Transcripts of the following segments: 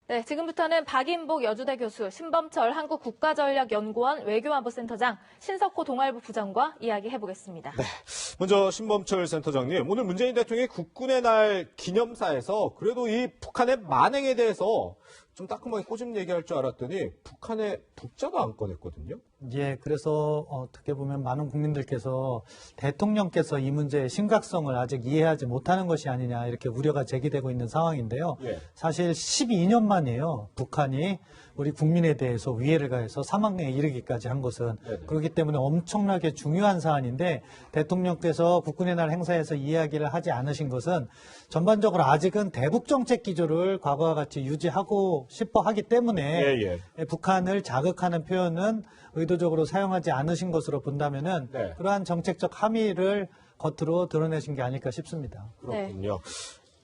네, 지금부터는 박인복 여주대 교수, 신범철 한국국가전략연구원 외교안보센터장, 신석호 동아일보 부장과 이야기해보겠습니다. 네, 먼저 신범철 센터장님, 오늘 문재인 대통령이 국군의 날 기념사에서 그래도 이 북한의 만행에 대해서 좀 따끔하게 꼬집 얘기할 줄 알았더니 북한의 북자도 안 꺼냈거든요. 예, 그래서 어떻게 보면 많은 국민들께서 대통령께서 이 문제의 심각성을 아직 이해하지 못하는 것이 아니냐 이렇게 우려가 제기되고 있는 상황인데요. 예. 사실 12년 만이에요. 북한이 우리 국민에 대해서 위해를 가해서 사망에 이르기까지 한 것은. 네네. 그렇기 때문에 엄청나게 중요한 사안인데 대통령께서 국군의 날 행사에서 이야기를 하지 않으신 것은 전반적으로 아직은 대북 정책 기조를 과거와 같이 유지하고 싶어 하기 때문에 북한을 자극하는 표현은 의도적으로 사용하지 않으신 것으로 본다면은 네. 그러한 정책적 함의를 겉으로 드러내신 게 아닐까 싶습니다. 그렇군요.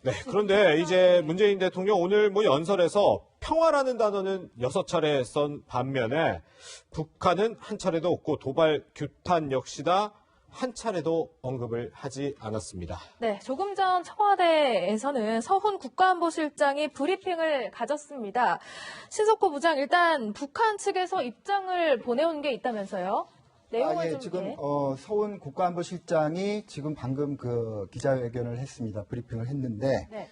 네, 그런데 이제 문재인 대통령 오늘 연설에서 평화라는 단어는 6차례 쓴 반면에 북한은 한 차례도 없고 도발, 규탄 역시나 한 차례도 언급을 하지 않았습니다. 네, 조금 전 청와대에서는 서훈 국가안보실장이 브리핑을 가졌습니다. 신석호 부장, 일단 북한 측에서 입장을 보내온 게 있다면서요? 내용을 좀. 지금 서훈 국가안보실장이 지금 방금 그 기자회견을 했습니다. 브리핑을 했는데 네.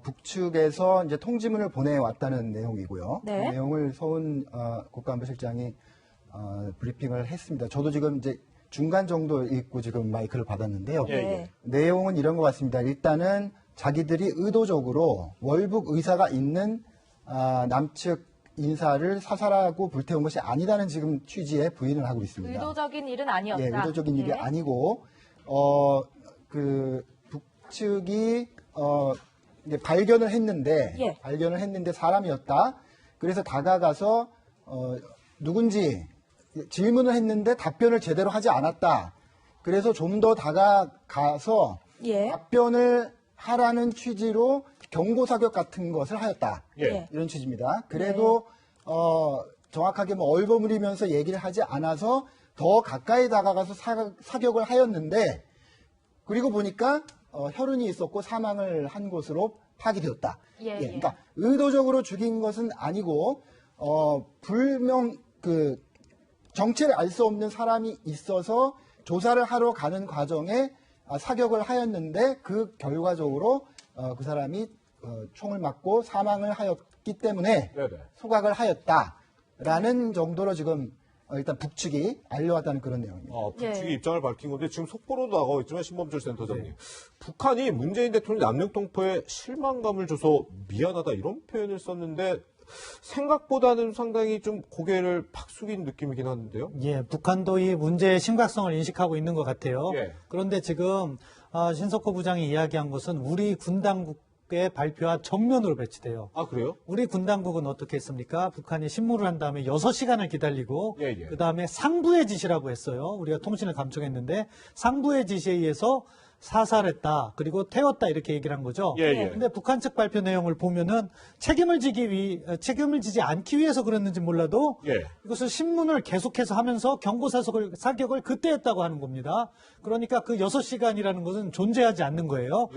북측에서 이제 통지문을 보내왔다는 내용이고요. 네. 그 내용을 서훈 국가안보실장이 브리핑을 했습니다. 저도 지금 이제 중간 정도 읽고 지금 마이크를 받았는데요. 네. 내용은 이런 것 같습니다. 일단은 자기들이 의도적으로 월북 의사가 있는 남측 인사를 사살하고 불태운 것이 아니다는 지금 취지의 부인을 하고 있습니다. 의도적인 일은 아니었다. 예, 의도적인 일이 네. 아니고 그 북측이 이제 발견을 했는데 사람이었다. 그래서 다가가서 누군지 질문을 했는데 답변을 제대로 하지 않았다. 그래서 좀 더 다가가서 답변을 하라는 취지로 경고 사격 같은 것을 하였다. 이런 취지입니다. 그래도 정확하게 얼버무리면서 얘기를 하지 않아서 더 가까이 다가가서 사격을 하였는데 그리고 보니까 혈흔이 있었고 사망을 한 것으로 파악되었다. 그러니까 의도적으로 죽인 것은 아니고 불명 정체를 알 수 없는 사람이 있어서 조사를 하러 가는 과정에 사격을 하였는데 그 결과적으로 그 사람이 총을 맞고 사망을 하였기 때문에 소각을 하였다라는 정도로 지금 일단 북측이 알려왔다는 그런 내용입니다. 북측이 입장을 밝힌 건데 지금 속보로도 나가고 있지만 신범철 센터장님. 북한이 문재인 대통령 남녘동포에 실망감을 줘서 미안하다 이런 표현을 썼는데 생각보다는 상당히 좀 고개를 팍 숙인 느낌이긴 하는데요. 예, 북한도 이 문제의 심각성을 인식하고 있는 것 같아요. 그런데 지금 신석호 부장이 이야기한 것은 우리 군 당국의 발표와 정면으로 배치돼요. 아, 그래요? 우리 군 당국은 어떻게 했습니까? 북한이 신문을 한 다음에 6시간을 기다리고 그 다음에 상부의 지시라고 했어요. 우리가 통신을 감청했는데 상부의 지시에 의해서 사살했다. 그리고 태웠다. 이렇게 얘기를 한 거죠. 근데 북한 측 발표 내용을 보면은 책임을 지지 않기 위해서 그랬는지 몰라도 이것을 신문을 계속해서 하면서 경고 사격을 그때 했다고 하는 겁니다. 그러니까 그 6시간이라는 것은 존재하지 않는 거예요.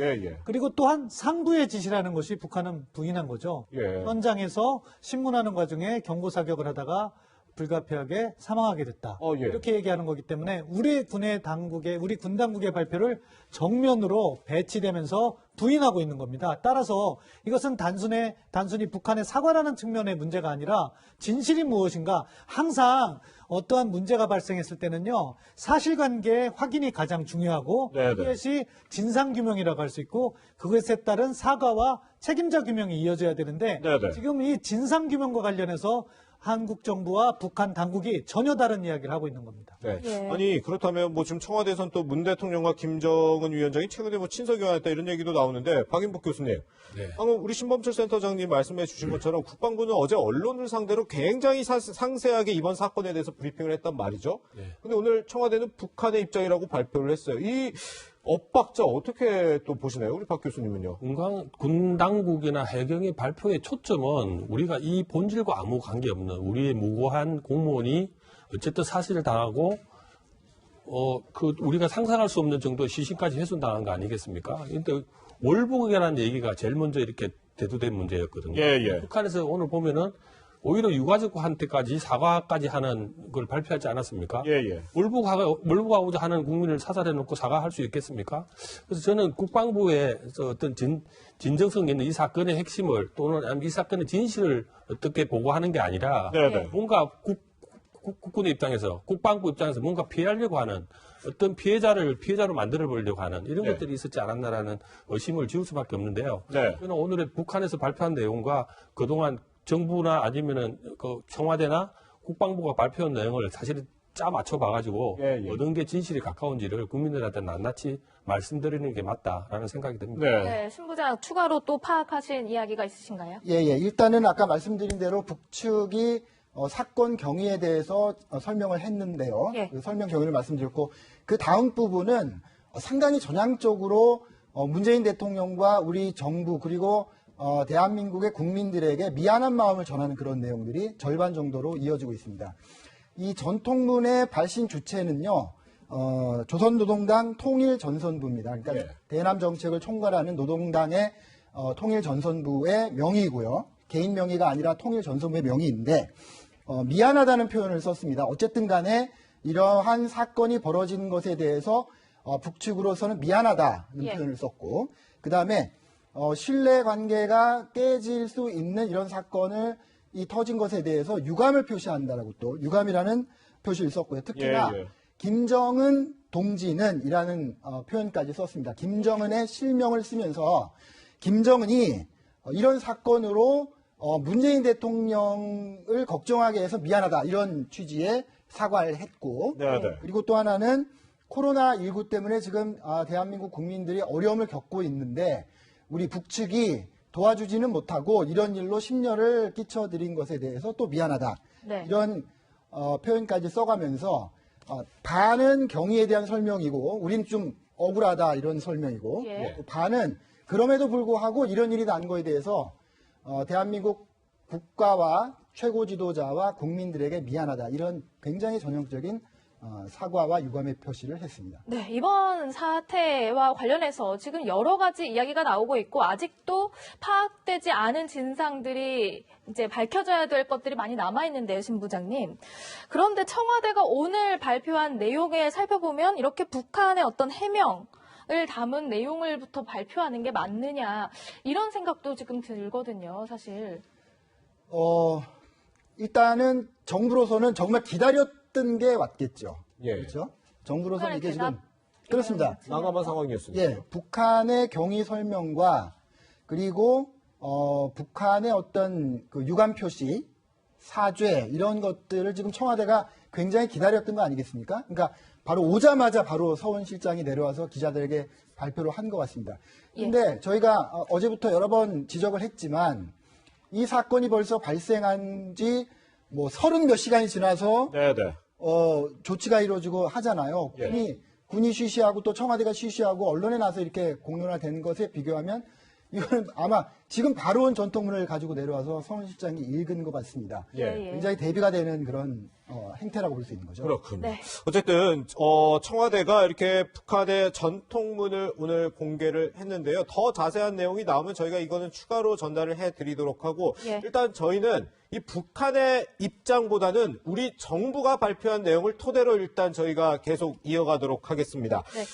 그리고 또한 상부의 지시라는 것이 북한은 부인한 거죠. 현장에서 신문하는 과정에 경고 사격을 하다가 불가피하게 사망하게 됐다. 이렇게 얘기하는 거기 때문에 우리 군 당국의 발표를 정면으로 배치되면서 부인하고 있는 겁니다. 따라서 이것은 단순히 북한의 사과라는 측면의 문제가 아니라 진실이 무엇인가 항상 어떠한 문제가 발생했을 때는요. 사실관계 확인이 가장 중요하고 그것이 진상규명이라고 할 수 있고 그것에 따른 사과와 책임자 규명이 이어져야 되는데 지금 이 진상규명과 관련해서 한국 정부와 북한 당국이 전혀 다른 이야기를 하고 있는 겁니다. 아니 그렇다면 지금 청와대에서는 또 문 대통령과 김정은 위원장이 최근에 친서교환했다 이런 얘기도 나오는데 박인복 교수님, 방금 우리 신범철 센터장님 말씀해 주신 것처럼 국방부는 어제 언론을 상대로 굉장히 상세하게 이번 사건에 대해서 브리핑을 했단 말이죠. 근데 오늘 청와대는 북한의 입장이라고 발표를 했어요. 이 엇박자 어떻게 또 보시나요? 우리 박 교수님은요? 군 당국이나 해경의 발표의 초점은 우리가 이 본질과 아무 관계없는 우리의 무고한 공무원이 어쨌든 사실을 당하고 우리가 상상할 수 없는 정도의 시신까지 훼손당한 거 아니겠습니까? 근데 월북이라는 얘기가 제일 먼저 이렇게 대두된 문제였거든요. 예, 예. 북한에서 오늘 보면은 오히려 유가족한테까지 사과까지 하는 걸 발표하지 않았습니까? 예, 예. 몰부하고자 하는 국민을 사살해놓고 사과할 수 있겠습니까? 그래서 저는 국방부의 어떤 진정성 있는 이 사건의 핵심을 또는 이 사건의 진실을 어떻게 보고하는 게 아니라 네네. 뭔가 국군의 입장에서 국방부 입장에서 뭔가 피하려고 하는 어떤 피해자로 만들어 보려고 하는 이런 네. 것들이 있었지 않았나라는 의심을 지울 수밖에 없는데요. 네. 저는 오늘의 북한에서 발표한 내용과 그동안 정부나 아니면은 그 청와대나 국방부가 발표한 내용을 사실 짜 맞춰 봐가지고 예, 예. 어떤 게 진실에 가까운지를 국민들한테 낱낱이 말씀드리는 게 맞다라는 생각이 듭니다. 네. 네, 신부장 추가로 또 파악하신 이야기가 있으신가요? 예, 예. 일단은 아까 말씀드린 대로 북측이 사건 경위에 대해서 설명을 했는데요. 예. 그 설명 경위를 말씀드렸고 그 다음 부분은 상당히 전향적으로 문재인 대통령과 우리 정부 그리고 대한민국의 국민들에게 미안한 마음을 전하는 그런 내용들이 절반 정도로 이어지고 있습니다. 이 전통문의 발신 주체는요. 조선노동당 통일전선부입니다. 그러니까 예. 대남 정책을 총괄하는 노동당의 통일전선부의 명의고요. 개인 명의가 아니라 통일전선부의 명의인데 미안하다는 표현을 썼습니다. 어쨌든 간에 이러한 사건이 벌어진 것에 대해서 북측으로서는 미안하다는 예. 표현을 썼고 그 다음에 신뢰 관계가 깨질 수 있는 이런 사건을 터진 것에 대해서 유감을 표시한다라고 또 유감이라는 표시를 썼고요. 특히나 예, 예. 김정은 동지는 이라는 표현까지 썼습니다. 김정은의 실명을 쓰면서 김정은이 이런 사건으로 문재인 대통령을 걱정하게 해서 미안하다 이런 취지의 사과를 했고 네, 네. 그리고 또 하나는 코로나19 때문에 지금 대한민국 국민들이 어려움을 겪고 있는데 우리 북측이 도와주지는 못하고 이런 일로 심려를 끼쳐드린 것에 대해서 또 미안하다 네. 이런 표현까지 써가면서 반은 경위에 대한 설명이고 우린 좀 억울하다 이런 설명이고 예. 반은 그럼에도 불구하고 이런 일이 난 거에 대해서 대한민국 국가와 최고 지도자와 국민들에게 미안하다 이런 굉장히 전형적인 사과와 유감의 표시를 했습니다. 네, 이번 사태와 관련해서 지금 여러 가지 이야기가 나오고 있고 아직도 파악되지 않은 진상들이 이제 밝혀져야 될 것들이 많이 남아 있는데요, 신 부장님. 그런데 청와대가 오늘 발표한 내용에 살펴보면 이렇게 북한의 어떤 해명을 담은 내용을부터 발표하는 게 맞느냐 이런 생각도 지금 들거든요, 사실. 일단은 정부로서는 정말 기다렸던 게 맞겠죠. 예. 그렇죠? 정부로서는 이게 북한의 지금 그렇습니다. 난감한 상황이었습니다. 예, 북한의 경위 설명과 그리고 북한의 어떤 그 유감 표시, 사죄 이런 것들을 지금 청와대가 굉장히 기다렸던 거 아니겠습니까? 그러니까 바로 오자마자 바로 서훈 실장이 내려와서 기자들에게 발표를 한 것 같습니다. 근데 저희가 어제부터 여러 번 지적을 했지만 이 사건이 벌써 발생한 지 뭐 30몇 시간이 지나서 네, 네. 조치가 이루어지고 하잖아요. 예. 군이 쉬쉬하고 또 청와대가 쉬쉬하고 언론에 나서 이렇게 공론화되는 것에 비교하면 이거는 아마 지금 바로 온 전통문을 가지고 내려와서 서훈 실장이 읽은 것 같습니다. 예. 굉장히 대비가 되는 그런 행태라고 볼 수 있는 거죠. 그렇군요. 네. 어쨌든 청와대가 이렇게 북한의 전통문을 오늘 공개를 했는데요. 더 자세한 내용이 나오면 저희가 이거는 추가로 전달을 해드리도록 하고 예. 일단 저희는 이 북한의 입장보다는 우리 정부가 발표한 내용을 토대로 일단 저희가 계속 이어가도록 하겠습니다. 네.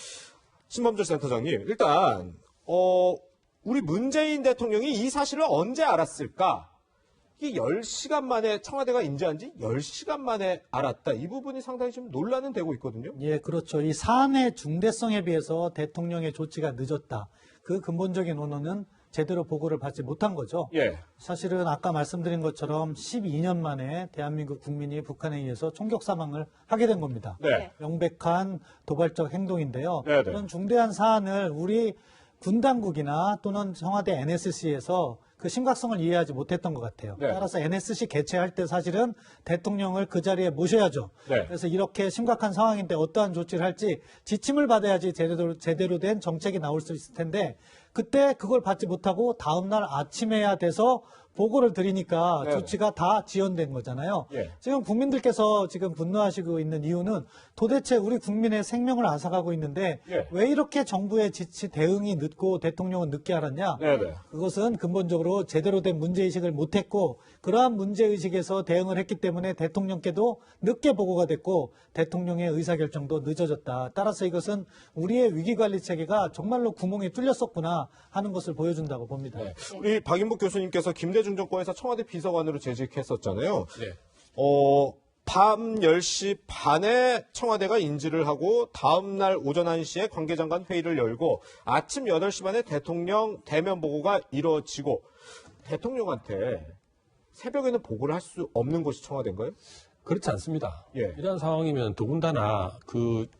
신범철 센터장님, 일단 우리 문재인 대통령이 이 사실을 언제 알았을까? 이게 10시간 만에 청와대가 인지한 지 10시간 만에 알았다. 이 부분이 상당히 좀 논란은 되고 있거든요. 예, 그렇죠. 이 사안의 중대성에 비해서 대통령의 조치가 늦었다. 그 근본적인 원인은 제대로 보고를 받지 못한 거죠. 예. 사실은 아까 말씀드린 것처럼 12년 만에 대한민국 국민이 북한에 의해서 총격 사망을 하게 된 겁니다. 네. 명백한 도발적 행동인데요. 네네. 그런 중대한 사안을 우리 군 당국이나 또는 청와대 NSC에서 그 심각성을 이해하지 못했던 것 같아요. 네. 따라서 NSC 개최할 때 사실은 대통령을 그 자리에 모셔야죠. 네. 그래서 이렇게 심각한 상황인데 어떠한 조치를 할지 지침을 받아야지 제대로 된 정책이 나올 수 있을 텐데 그때 그걸 받지 못하고 다음날 아침에야 돼서 보고를 드리니까 네. 조치가 다 지연된 거잖아요. 예. 지금 국민들께서 지금 분노하시고 있는 이유는 도대체 우리 국민의 생명을 앗아가고 있는데 예. 왜 이렇게 정부의 지치 대응이 늦고 대통령은 늦게 알았냐? 네네. 그것은 근본적으로 기본적으로 제대로 된 문제의식을 못했고 그러한 문제의식에서 대응을 했기 때문에 대통령께도 늦게 보고가 됐고 대통령의 의사결정도 늦어졌다. 따라서 이것은 우리의 위기관리 체계가 정말로 구멍이 뚫렸었구나 하는 것을 보여준다고 봅니다. 네. 우리 박인복 교수님께서 김대중 정권에서 청와대 비서관으로 재직했었잖아요. 네. 밤 10시 반에 청와대가 인지를 하고 다음 날 오전 1시에 관계장관 회의를 열고 아침 8시 반에 대통령 대면 보고가 이루어지고 대통령한테 새벽에는 보고를 할 수 없는 곳이 청와대인가요? 그렇지 않습니다. 예. 이런 상황이면 더군다나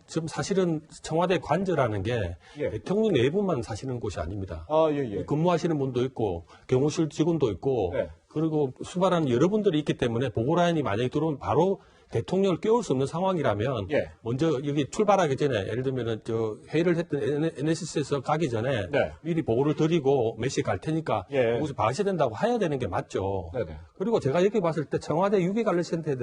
지금 사실은 청와대 관저라는 게 예. 대통령 내부만 사시는 곳이 아닙니다. 아, 예. 근무하시는 분도 있고 경호실 직원도 있고 네. 그리고 수발하는 여러분들이 있기 때문에 보고라인이 만약에 들어오면 바로 대통령을 깨울 수 없는 상황이라면 예. 먼저 여기 출발하기 전에 예를 들면은 회의를 했던 NSC에서 가기 전에 네. 미리 보고를 드리고 몇 시에 갈 테니까 예. 거기서 봐셔야 된다고 해야 되는 게 맞죠. 네네. 그리고 제가 여기 봤을 때 청와대 유기관리센터에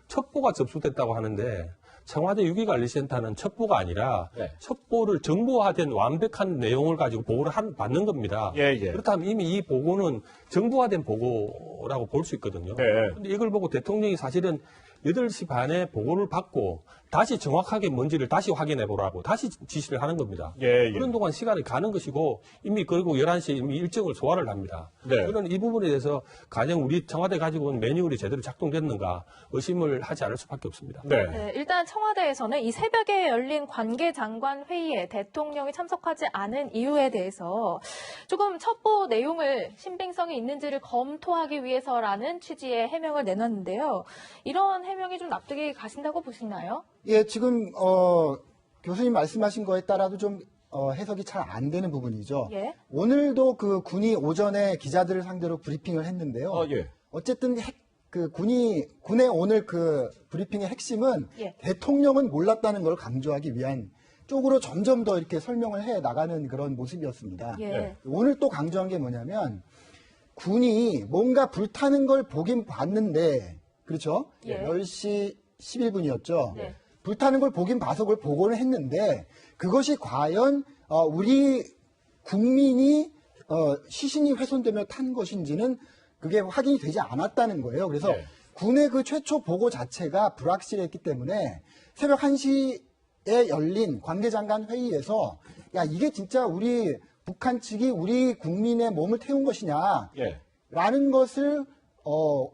첩보가 접수됐다고 하는데 청와대 유기관리센터는 첩보가 아니라 네. 첩보를 정보화된 완벽한 내용을 가지고 보고를 받는 겁니다. 예. 그렇다면 이미 이 보고는 정보화된 보고라고 볼 수 있거든요. 네. 근데 이걸 보고 대통령이 사실은 8시 반에 보고를 받고 다시 정확하게 뭔지를 다시 확인해 보라고 다시 지시를 하는 겁니다. 예. 그런 동안 시간이 가는 것이고 이미 그리고 11시에 이미 일정을 소화를 합니다. 네. 저는 이 부분에 대해서 가령 우리 청와대 가지고 온 매뉴얼이 제대로 작동됐는가 의심을 하지 않을 수밖에 없습니다. 네. 네, 일단 청와대에서는 이 새벽에 열린 관계장관 회의에 대통령이 참석하지 않은 이유에 대해서 조금 첩보 내용을 신빙성이 있는지를 검토하기 위해서라는 취지의 해명을 내놨는데요. 이런 해명이 좀 납득이 가신다고 보시나요? 예, 지금 교수님 말씀하신 거에 따라도 좀 해석이 잘 안 되는 부분이죠. 예. 오늘도 그 군이 오전에 기자들을 상대로 브리핑을 했는데요. 예. 어쨌든 군의 오늘 그 브리핑의 핵심은 예. 대통령은 몰랐다는 걸 강조하기 위한 쪽으로 점점 더 이렇게 설명을 해 나가는 그런 모습이었습니다. 예. 네. 오늘 또 강조한 게 뭐냐면 군이 뭔가 불타는 걸 보긴 봤는데 그렇죠? 예. 10시 11분이었죠. 네. 불타는 걸 보긴 봐서 그걸 보고를 했는데 그것이 과연 우리 국민이 시신이 훼손되며 탄 것인지는 그게 확인이 되지 않았다는 거예요. 그래서 네. 군의 그 최초 보고 자체가 불확실했기 때문에 새벽 1시에 열린 관계장관 회의에서 야 이게 진짜 우리 북한 측이 우리 국민의 몸을 태운 것이냐 예. 라는 것을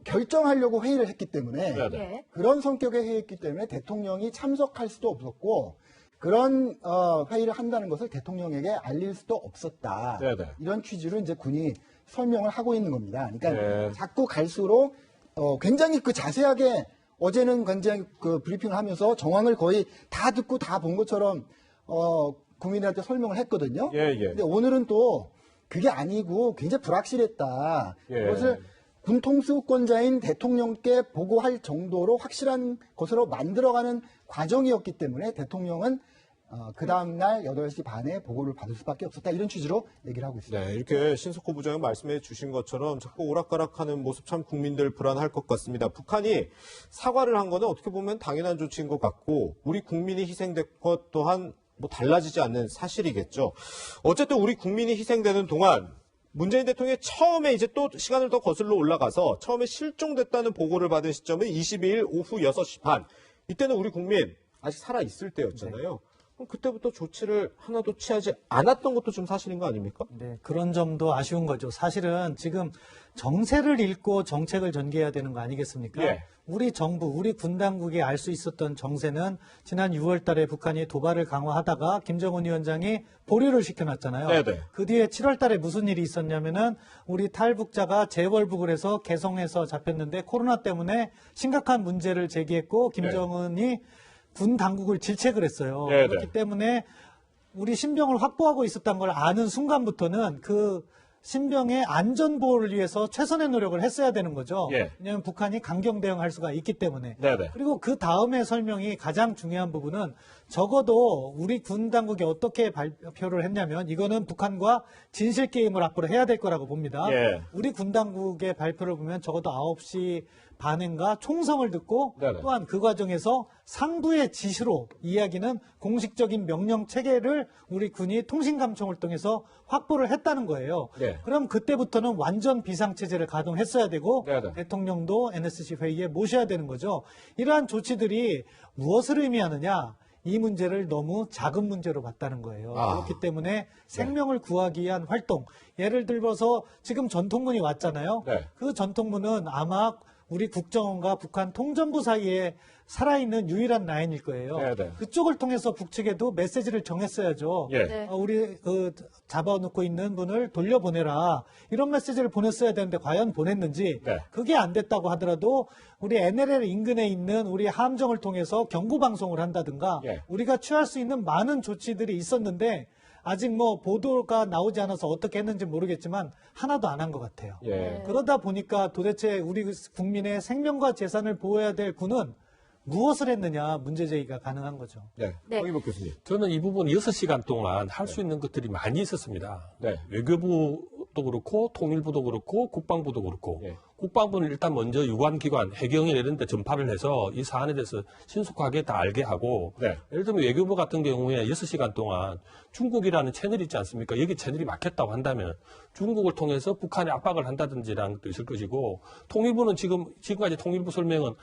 결정하려고 회의를 했기 때문에 네. 예. 그런 성격의 회의였기 때문에 대통령이 참석할 수도 없었고 그런 회의를 한다는 것을 대통령에게 알릴 수도 없었다. 네네. 이런 취지로 이제 군이 설명을 하고 있는 겁니다. 그러니까 네. 자꾸 갈수록 굉장히 그 자세하게 어제는 굉장히 그 브리핑을 하면서 정황을 거의 다 듣고 다 본 것처럼 국민들한테 설명을 했거든요. 예. 근데 오늘은 또 그게 아니고 굉장히 불확실했다. 예. 그것을 군통수권자인 대통령께 보고할 정도로 확실한 것으로 만들어가는 과정이었기 때문에 대통령은 그 다음날 8시 반에 보고를 받을 수밖에 없었다. 이런 취지로 얘기를 하고 있습니다. 네, 이렇게 신석호 부장이 말씀해 주신 것처럼 자꾸 오락가락하는 모습 참 국민들 불안할 것 같습니다. 북한이 사과를 한 거는 어떻게 보면 당연한 조치인 것 같고 우리 국민이 희생된 것 또한 뭐 달라지지 않는 사실이겠죠. 어쨌든 우리 국민이 희생되는 동안 문재인 대통령이 처음에 이제 또 시간을 더 거슬러 올라가서 처음에 실종됐다는 보고를 받은 시점은 22일 오후 6시 반. 이때는 우리 국민 아직 살아있을 때였잖아요. 그럼 그때부터 조치를 하나도 취하지 않았던 것도 좀 사실인 거 아닙니까? 네, 그런 점도 아쉬운 거죠. 사실은 지금 정세를 읽고 정책을 전개해야 되는 거 아니겠습니까? 예. 우리 정부, 우리 군 당국이 알 수 있었던 정세는 지난 6월 달에 북한이 도발을 강화하다가 김정은 위원장이 보류를 시켜놨잖아요. 네네. 그 뒤에 7월 달에 무슨 일이 있었냐면은 우리 탈북자가 재월북을 해서 개성에서 잡혔는데 코로나 때문에 심각한 문제를 제기했고 김정은이 군 당국을 질책을 했어요. 네네. 그렇기 때문에 우리 신병을 확보하고 있었던 걸 아는 순간부터는 그 신병의 안전보호를 위해서 최선의 노력을 했어야 되는 거죠. 예. 왜냐하면 북한이 강경 대응할 수가 있기 때문에. 네네. 그리고 그 다음에 설명이 가장 중요한 부분은 적어도 우리 군 당국이 어떻게 발표를 했냐면 이거는 북한과 진실 게임을 앞으로 해야 될 거라고 봅니다. 예. 우리 군 당국의 발표를 보면 적어도 9시 반인가 총성을 듣고 네네. 또한 그 과정에서 상부의 지시로 이야기는 공식적인 명령 체계를 우리 군이 통신감청을 통해서 확보를 했다는 거예요. 네. 네. 그럼 그때부터는 완전 비상체제를 가동했어야 되고 네네. 대통령도 NSC 회의에 모셔야 되는 거죠. 이러한 조치들이 무엇을 의미하느냐? 이 문제를 너무 작은 문제로 봤다는 거예요. 그렇기 때문에 생명을 구하기 위한 활동, 예를 들어서 지금 전통문이 왔잖아요. 네. 그 전통문은 아마 우리 국정원과 북한 통전부 사이에 살아있는 유일한 라인일 거예요. 네네. 그쪽을 통해서 북측에도 메시지를 정했어야죠. 예. 네. 우리 잡아놓고 있는 분을 돌려보내라. 이런 메시지를 보냈어야 되는데 과연 보냈는지 네. 그게 안 됐다고 하더라도 우리 NLL 인근에 있는 우리 함정을 통해서 경고 방송을 한다든가 예. 우리가 취할 수 있는 많은 조치들이 있었는데 아직 뭐 보도가 나오지 않아서 어떻게 했는지 모르겠지만 하나도 안 한 것 같아요. 예. 그러다 보니까 도대체 우리 국민의 생명과 재산을 보호해야 될 군은 무엇을 했느냐 문제 제기가 가능한 거죠. 네. 네. 황희복 교수님. 저는 이 부분 6시간 동안 할 수 있는 것들이 많이 있었습니다. 네. 외교부도 그렇고 통일부도 그렇고 국방부도 그렇고 예. 국방부는 일단 먼저 유관기관 해경이나 이런 데 전파를 해서 이 사안에 대해서 신속하게 다 알게 하고 네. 예를 들면 외교부 같은 경우에 6시간 동안 중국이라는 채널이 있지 않습니까? 여기 채널이 막혔다고 한다면 중국을 통해서 북한에 압박을 한다든지라는 것도 있을 것이고 통일부는 지금까지 통일부 설명은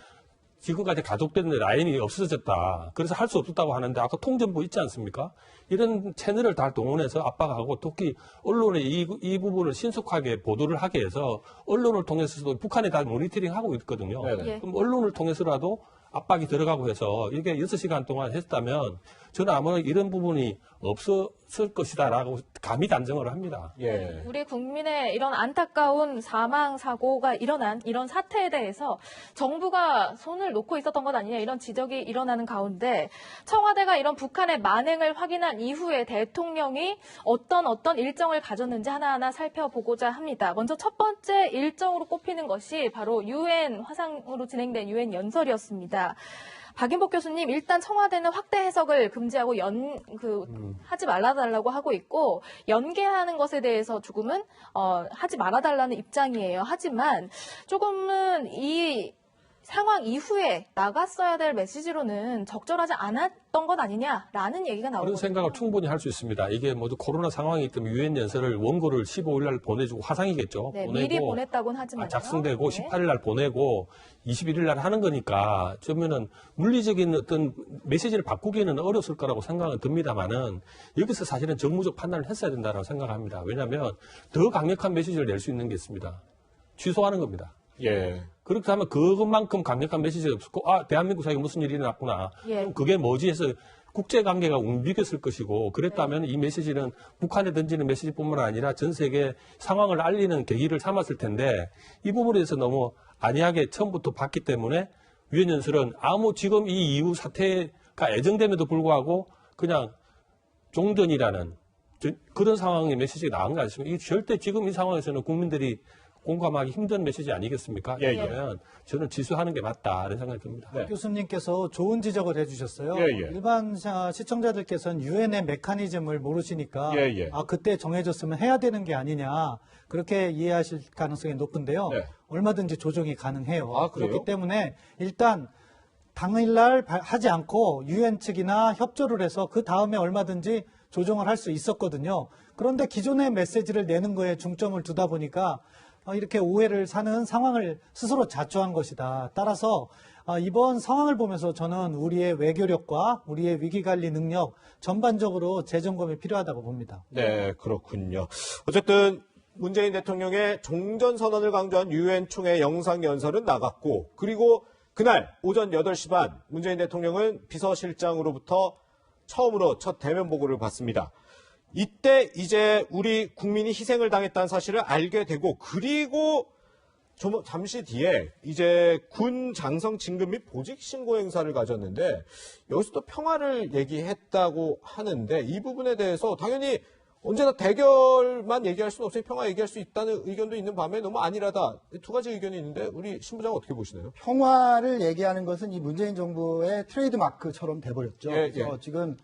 지금까지 가족된 라인이 없어졌다. 그래서 할 수 없었다고 하는데 아까 통전부 있지 않습니까? 이런 채널을 다 동원해서 압박하고 특히 언론에 이 부분을 신속하게 보도를 하게 해서 언론을 통해서도 북한에 다 모니터링하고 있거든요. 네네. 예. 그럼 언론을 통해서라도 압박이 들어가고 해서 이게 6시간 동안 했다면 저는 아무런 이런 부분이 없었을 것이다라고 감히 단정을 합니다. 예. 우리 국민의 이런 안타까운 사망 사고가 일어난 이런 사태에 대해서 정부가 손을 놓고 있었던 것 아니냐 이런 지적이 일어나는 가운데 청와대가 이런 북한의 만행을 확인한 이후에 대통령이 어떤 일정을 가졌는지 하나하나 살펴보고자 합니다. 먼저 첫 번째 일정으로 꼽히는 것이 바로 유엔 화상으로 진행된 유엔 연설이었습니다. 박인복 교수님, 일단 청와대는 확대 해석을 금지하고 하지 말아달라고 하고 있고, 연계하는 것에 대해서 조금은, 하지 말아달라는 입장이에요. 하지만 조금은 이 상황 이후에 나갔어야 될 메시지로는 적절하지 않았던 것 아니냐라는 얘기가 나오고 그런 생각을 충분히 할 수 있습니다. 이게 모두 코로나 상황이기 때문에 유엔 연설을 원고를 15일 날 보내주고 화상이겠죠. 네, 보내고 미리 보냈다고는 하지만 작성되고 18일 날 보내고 21일 날 하는 거니까 그러면은 물리적인 어떤 메시지를 바꾸기는 어려웠을 거라고 생각은 듭니다만은 여기서 사실은 정무적 판단을 했어야 된다고 생각합니다. 왜냐하면 더 강력한 메시지를 낼 수 있는 게 있습니다. 취소하는 겁니다. 예. 그렇게 하면 그것만큼 강력한 메시지가 없었고, 대한민국 사회에 무슨 일이 일어났구나. 예. 그럼 그게 뭐지 해서 국제관계가 움직였을 것이고, 그랬다면 이 메시지는 북한에 던지는 메시지뿐만 아니라 전 세계 상황을 알리는 계기를 삼았을 텐데, 이 부분에 대해서 너무 안이하게 처음부터 봤기 때문에 유엔 연설은 지금 이 이후 사태가 애정됨에도 불구하고 그냥 종전이라는 그런 상황의 메시지가 나온 거 아니겠습니까? 이게 절대 지금 이 상황에서는 국민들이 공감하기 힘든 메시지 아니겠습니까? 예, 예. 그러면 저는 취소하는 게 맞다 이런 생각이 듭니다. 네. 교수님께서 좋은 지적을 해주셨어요. 예, 예. 일반 시청자들께서는 유엔의 메커니즘을 모르시니까 예, 예. 그때 정해졌으면 해야 되는 게 아니냐 그렇게 이해하실 가능성이 높은데요. 네. 얼마든지 조정이 가능해요. 아, 그래요? 그렇기 때문에 일단 당일날 하지 않고 유엔 측이나 협조를 해서 그 다음에 얼마든지 조정을 할 수 있었거든요. 그런데 기존의 메시지를 내는 거에 중점을 두다 보니까 이렇게 오해를 사는 상황을 스스로 자초한 것이다. 따라서 이번 상황을 보면서 저는 우리의 외교력과 우리의 위기관리 능력 전반적으로 재점검이 필요하다고 봅니다. 네, 그렇군요. 어쨌든 문재인 대통령의 종전선언을 강조한 유엔 총회 영상연설은 나갔고, 그리고 그날 오전 8시 반 문재인 대통령은 비서실장으로부터 처음으로 첫 대면 보고를 받습니다. 이때 이제 우리 국민이 희생을 당했다는 사실을 알게 되고, 그리고 잠시 뒤에 이제 군 장성 진급 및 보직 신고 행사를 가졌는데, 여기서 또 평화를 얘기했다고 하는데, 이 부분에 대해서 당연히 언제나 대결만 얘기할 수는 없어요. 평화 얘기할 수 있다는 의견도 있는 반면에 너무 안일하다. 두 가지 의견이 있는데 우리 신부장은 어떻게 보시나요? 평화를 얘기하는 것은 이 문재인 정부의 트레이드 마크처럼 돼버렸죠. 예, 그래서 지금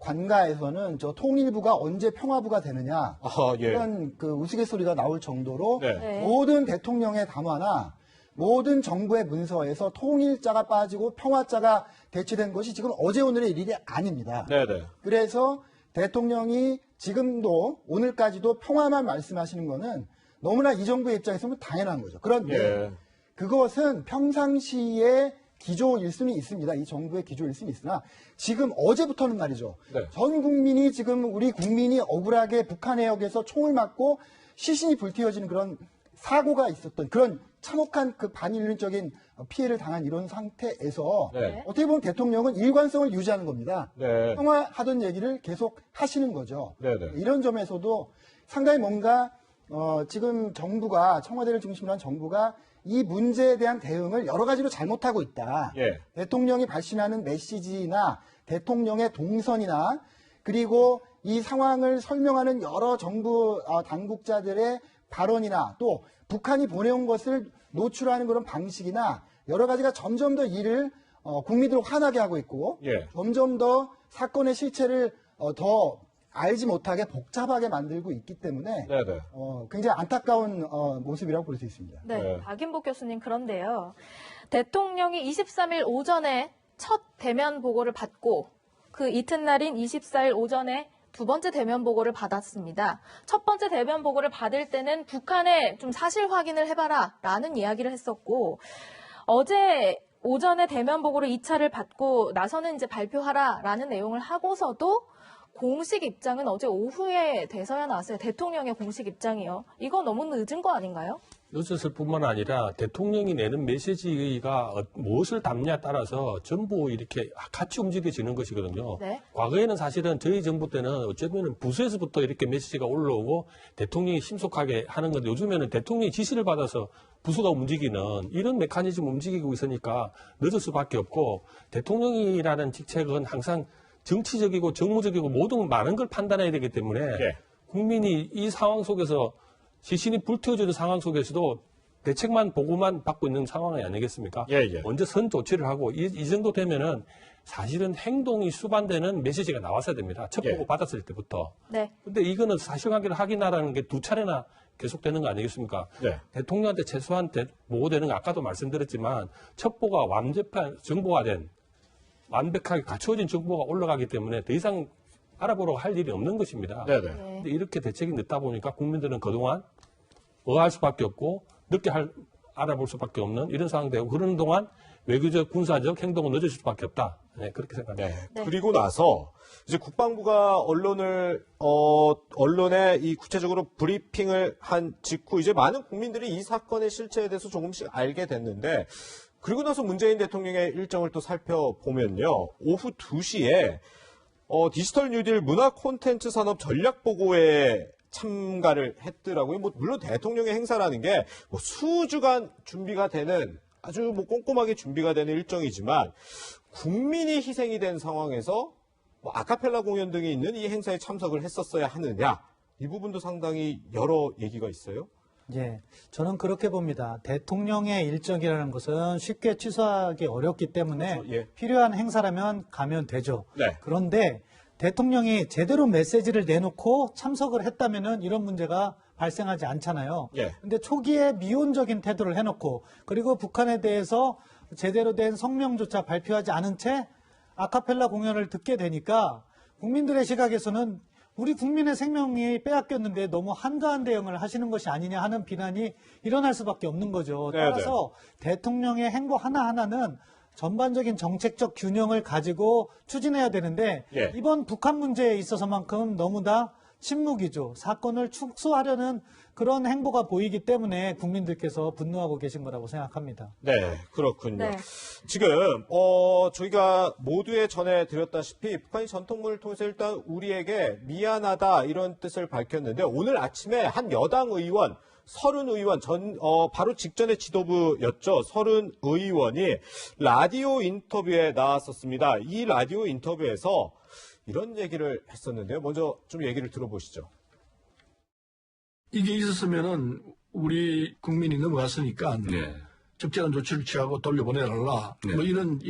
관가에서는 저 통일부가 언제 평화부가 되느냐 예. 이런 그 우스갯소리가 나올 정도로 네. 네. 모든 대통령의 담화나 모든 정부의 문서에서 통일자가 빠지고 평화자가 대체된 것이 지금 어제 오늘의 일이 아닙니다. 네네. 그래서 대통령이 지금도 오늘까지도 평화만 말씀하시는 거는 너무나 이 정부의 입장에서는 당연한 거죠. 그런데 예. 그것은 평상시에 기조일 수는 있습니다. 이 정부의 기조일 수는 있으나 지금 어제부터는 말이죠. 네. 전 국민이 지금 우리 국민이 억울하게 북한 해역에서 총을 맞고 시신이 불태워지는 그런 사고가 있었던 그런 참혹한 그 반인륜적인 피해를 당한 이런 상태에서 네. 어떻게 보면 대통령은 일관성을 유지하는 겁니다. 네. 평화하던 얘기를 계속 하시는 거죠. 네네. 이런 점에서도 상당히 뭔가 지금 정부가 청와대를 중심으로 한 정부가 이 문제에 대한 대응을 여러 가지로 잘못하고 있다. 예. 대통령이 발신하는 메시지나 대통령의 동선이나 그리고 이 상황을 설명하는 여러 정부 당국자들의 발언이나 또 북한이 보내온 것을 노출하는 그런 방식이나 여러 가지가 점점 더 이를 국민들을 화나게 하고 있고 예. 점점 더 사건의 실체를 더 알지 못하게 복잡하게 만들고 있기 때문에 네네. 굉장히 안타까운 모습이라고 볼 수 있습니다. 네, 네. 박인복 교수님 그런데요. 대통령이 23일 오전에 첫 대면 보고를 받고 그 이튿날인 24일 오전에 두 번째 대면 보고를 받았습니다. 첫 번째 대면 보고를 받을 때는 북한에 좀 사실 확인을 해봐라 라는 이야기를 했었고 어제 오전에 대면 보고를 2차를 받고 나서는 이제 발표하라 라는 내용을 하고서도 공식 입장은 어제 오후에 돼서야 나왔어요. 대통령의 공식 입장이요. 이거 너무 늦은 거 아닌가요? 늦었을 뿐만 아니라 대통령이 내는 메시지가 무엇을 담냐에 따라서 전부 이렇게 같이 움직여지는 것이거든요. 네. 과거에는 사실은 저희 정부 때는 어쩌면 부서에서부터 이렇게 메시지가 올라오고 대통령이 심속하게 하는 건데 요즘에는 대통령이 지시를 받아서 부서가 움직이는 이런 메커니즘 움직이고 있으니까 늦을 수밖에 없고 대통령이라는 직책은 항상 정치적이고 정무적이고 모든 많은 걸 판단해야 되기 때문에 예. 국민이 이 상황 속에서 시신이 불태워지는 상황 속에서도 대책만 보고만 받고 있는 상황이 아니겠습니까? 예, 예. 먼저 선 조치를 하고 이 정도 되면은 사실은 행동이 수반되는 메시지가 나왔어야 됩니다. 첫 예. 보고 받았을 때부터. 네. 근데 이거는 사실관계를 확인하라는 게 두 차례나 계속되는 거 아니겠습니까? 네. 대통령한테 최소한 보고되는 거 아까도 말씀드렸지만 첩보가 완벽한 정보가 된 완벽하게 갖춰진 정보가 올라가기 때문에 더 이상 알아보러 할 일이 없는 것입니다. 네네. 근데 이렇게 대책이 늦다 보니까 국민들은 그동안 의아할 수밖에 없고 늦게 알아볼 수밖에 없는 이런 상황이 되고 그러는 동안 외교적, 군사적 행동은 늦을 수밖에 없다. 네, 그렇게 생각합니다. 네. 네. 그리고 나서 이제 국방부가 언론에 이 구체적으로 브리핑을 한 직후 이제 많은 국민들이 이 사건의 실체에 대해서 조금씩 알게 됐는데 그리고 나서 문재인 대통령의 일정을 또 살펴보면요. 오후 2시에 디지털 뉴딜 문화 콘텐츠 산업 전략 보고에 참가를 했더라고요. 뭐 물론 대통령의 행사라는 게 뭐 수주간 준비가 되는 아주 뭐 꼼꼼하게 준비가 되는 일정이지만 국민이 희생이 된 상황에서 뭐 아카펠라 공연 등이 있는 이 행사에 참석을 했었어야 하느냐 이 부분도 상당히 여러 얘기가 있어요. 예, 저는 그렇게 봅니다. 대통령의 일정이라는 것은 쉽게 취소하기 어렵기 때문에 그렇죠. 예. 필요한 행사라면 가면 되죠. 네. 그런데 대통령이 제대로 메시지를 내놓고 참석을 했다면은 이런 문제가 발생하지 않잖아요. 예. 근데 초기에 미온적인 태도를 해놓고 그리고 북한에 대해서 제대로 된 성명조차 발표하지 않은 채 아카펠라 공연을 듣게 되니까 국민들의 시각에서는 우리 국민의 생명이 빼앗겼는데 너무 한가한 대응을 하시는 것이 아니냐 하는 비난이 일어날 수밖에 없는 거죠. 네네. 따라서 대통령의 행보 하나하나는 전반적인 정책적 균형을 가지고 추진해야 되는데 예. 이번 북한 문제에 있어서만큼 너무나 침묵이죠. 사건을 축소하려는 그런 행보가 보이기 때문에 국민들께서 분노하고 계신 거라고 생각합니다. 네, 그렇군요. 네. 지금 저희가 모두에 전해드렸다시피 북한이 전통문을 통해서 일단 우리에게 미안하다 이런 뜻을 밝혔는데 오늘 아침에 한 여당 의원 서른 의원 바로 직전에 지도부였죠. 서른 의원이 라디오 인터뷰에 나왔었습니다. 이 라디오 인터뷰에서 이런 얘기를 했었는데요. 먼저 좀 얘기를 들어보시죠. 이게 있었으면은 우리 국민이 넘어갔으니까 적절한 조치를 취하고 돌려보내달라. 뭐 이런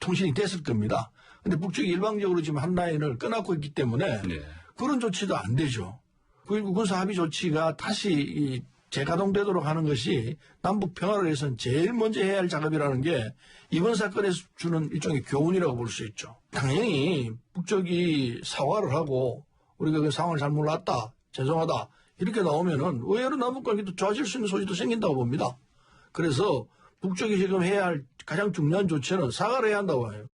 통신이 됐을 겁니다. 근데 북쪽이 일방적으로 지금 한 라인을 끊고 있기 때문에 그런 조치도 안 되죠. 그리고 군사 합의 조치가 다시 재가동되도록 하는 것이 남북 평화를 위해서는 제일 먼저 해야 할 작업이라는 게 이번 사건에서 주는 일종의 교훈이라고 볼 수 있죠. 당연히 북쪽이 사과를 하고 우리가 그 상황을 잘 몰랐다, 죄송하다 이렇게 나오면은 의외로 남북 관계도 좋아질 수 있는 소지도 생긴다고 봅니다. 그래서 북쪽이 지금 해야 할 가장 중요한 조치는 사과를 해야 한다고 해요.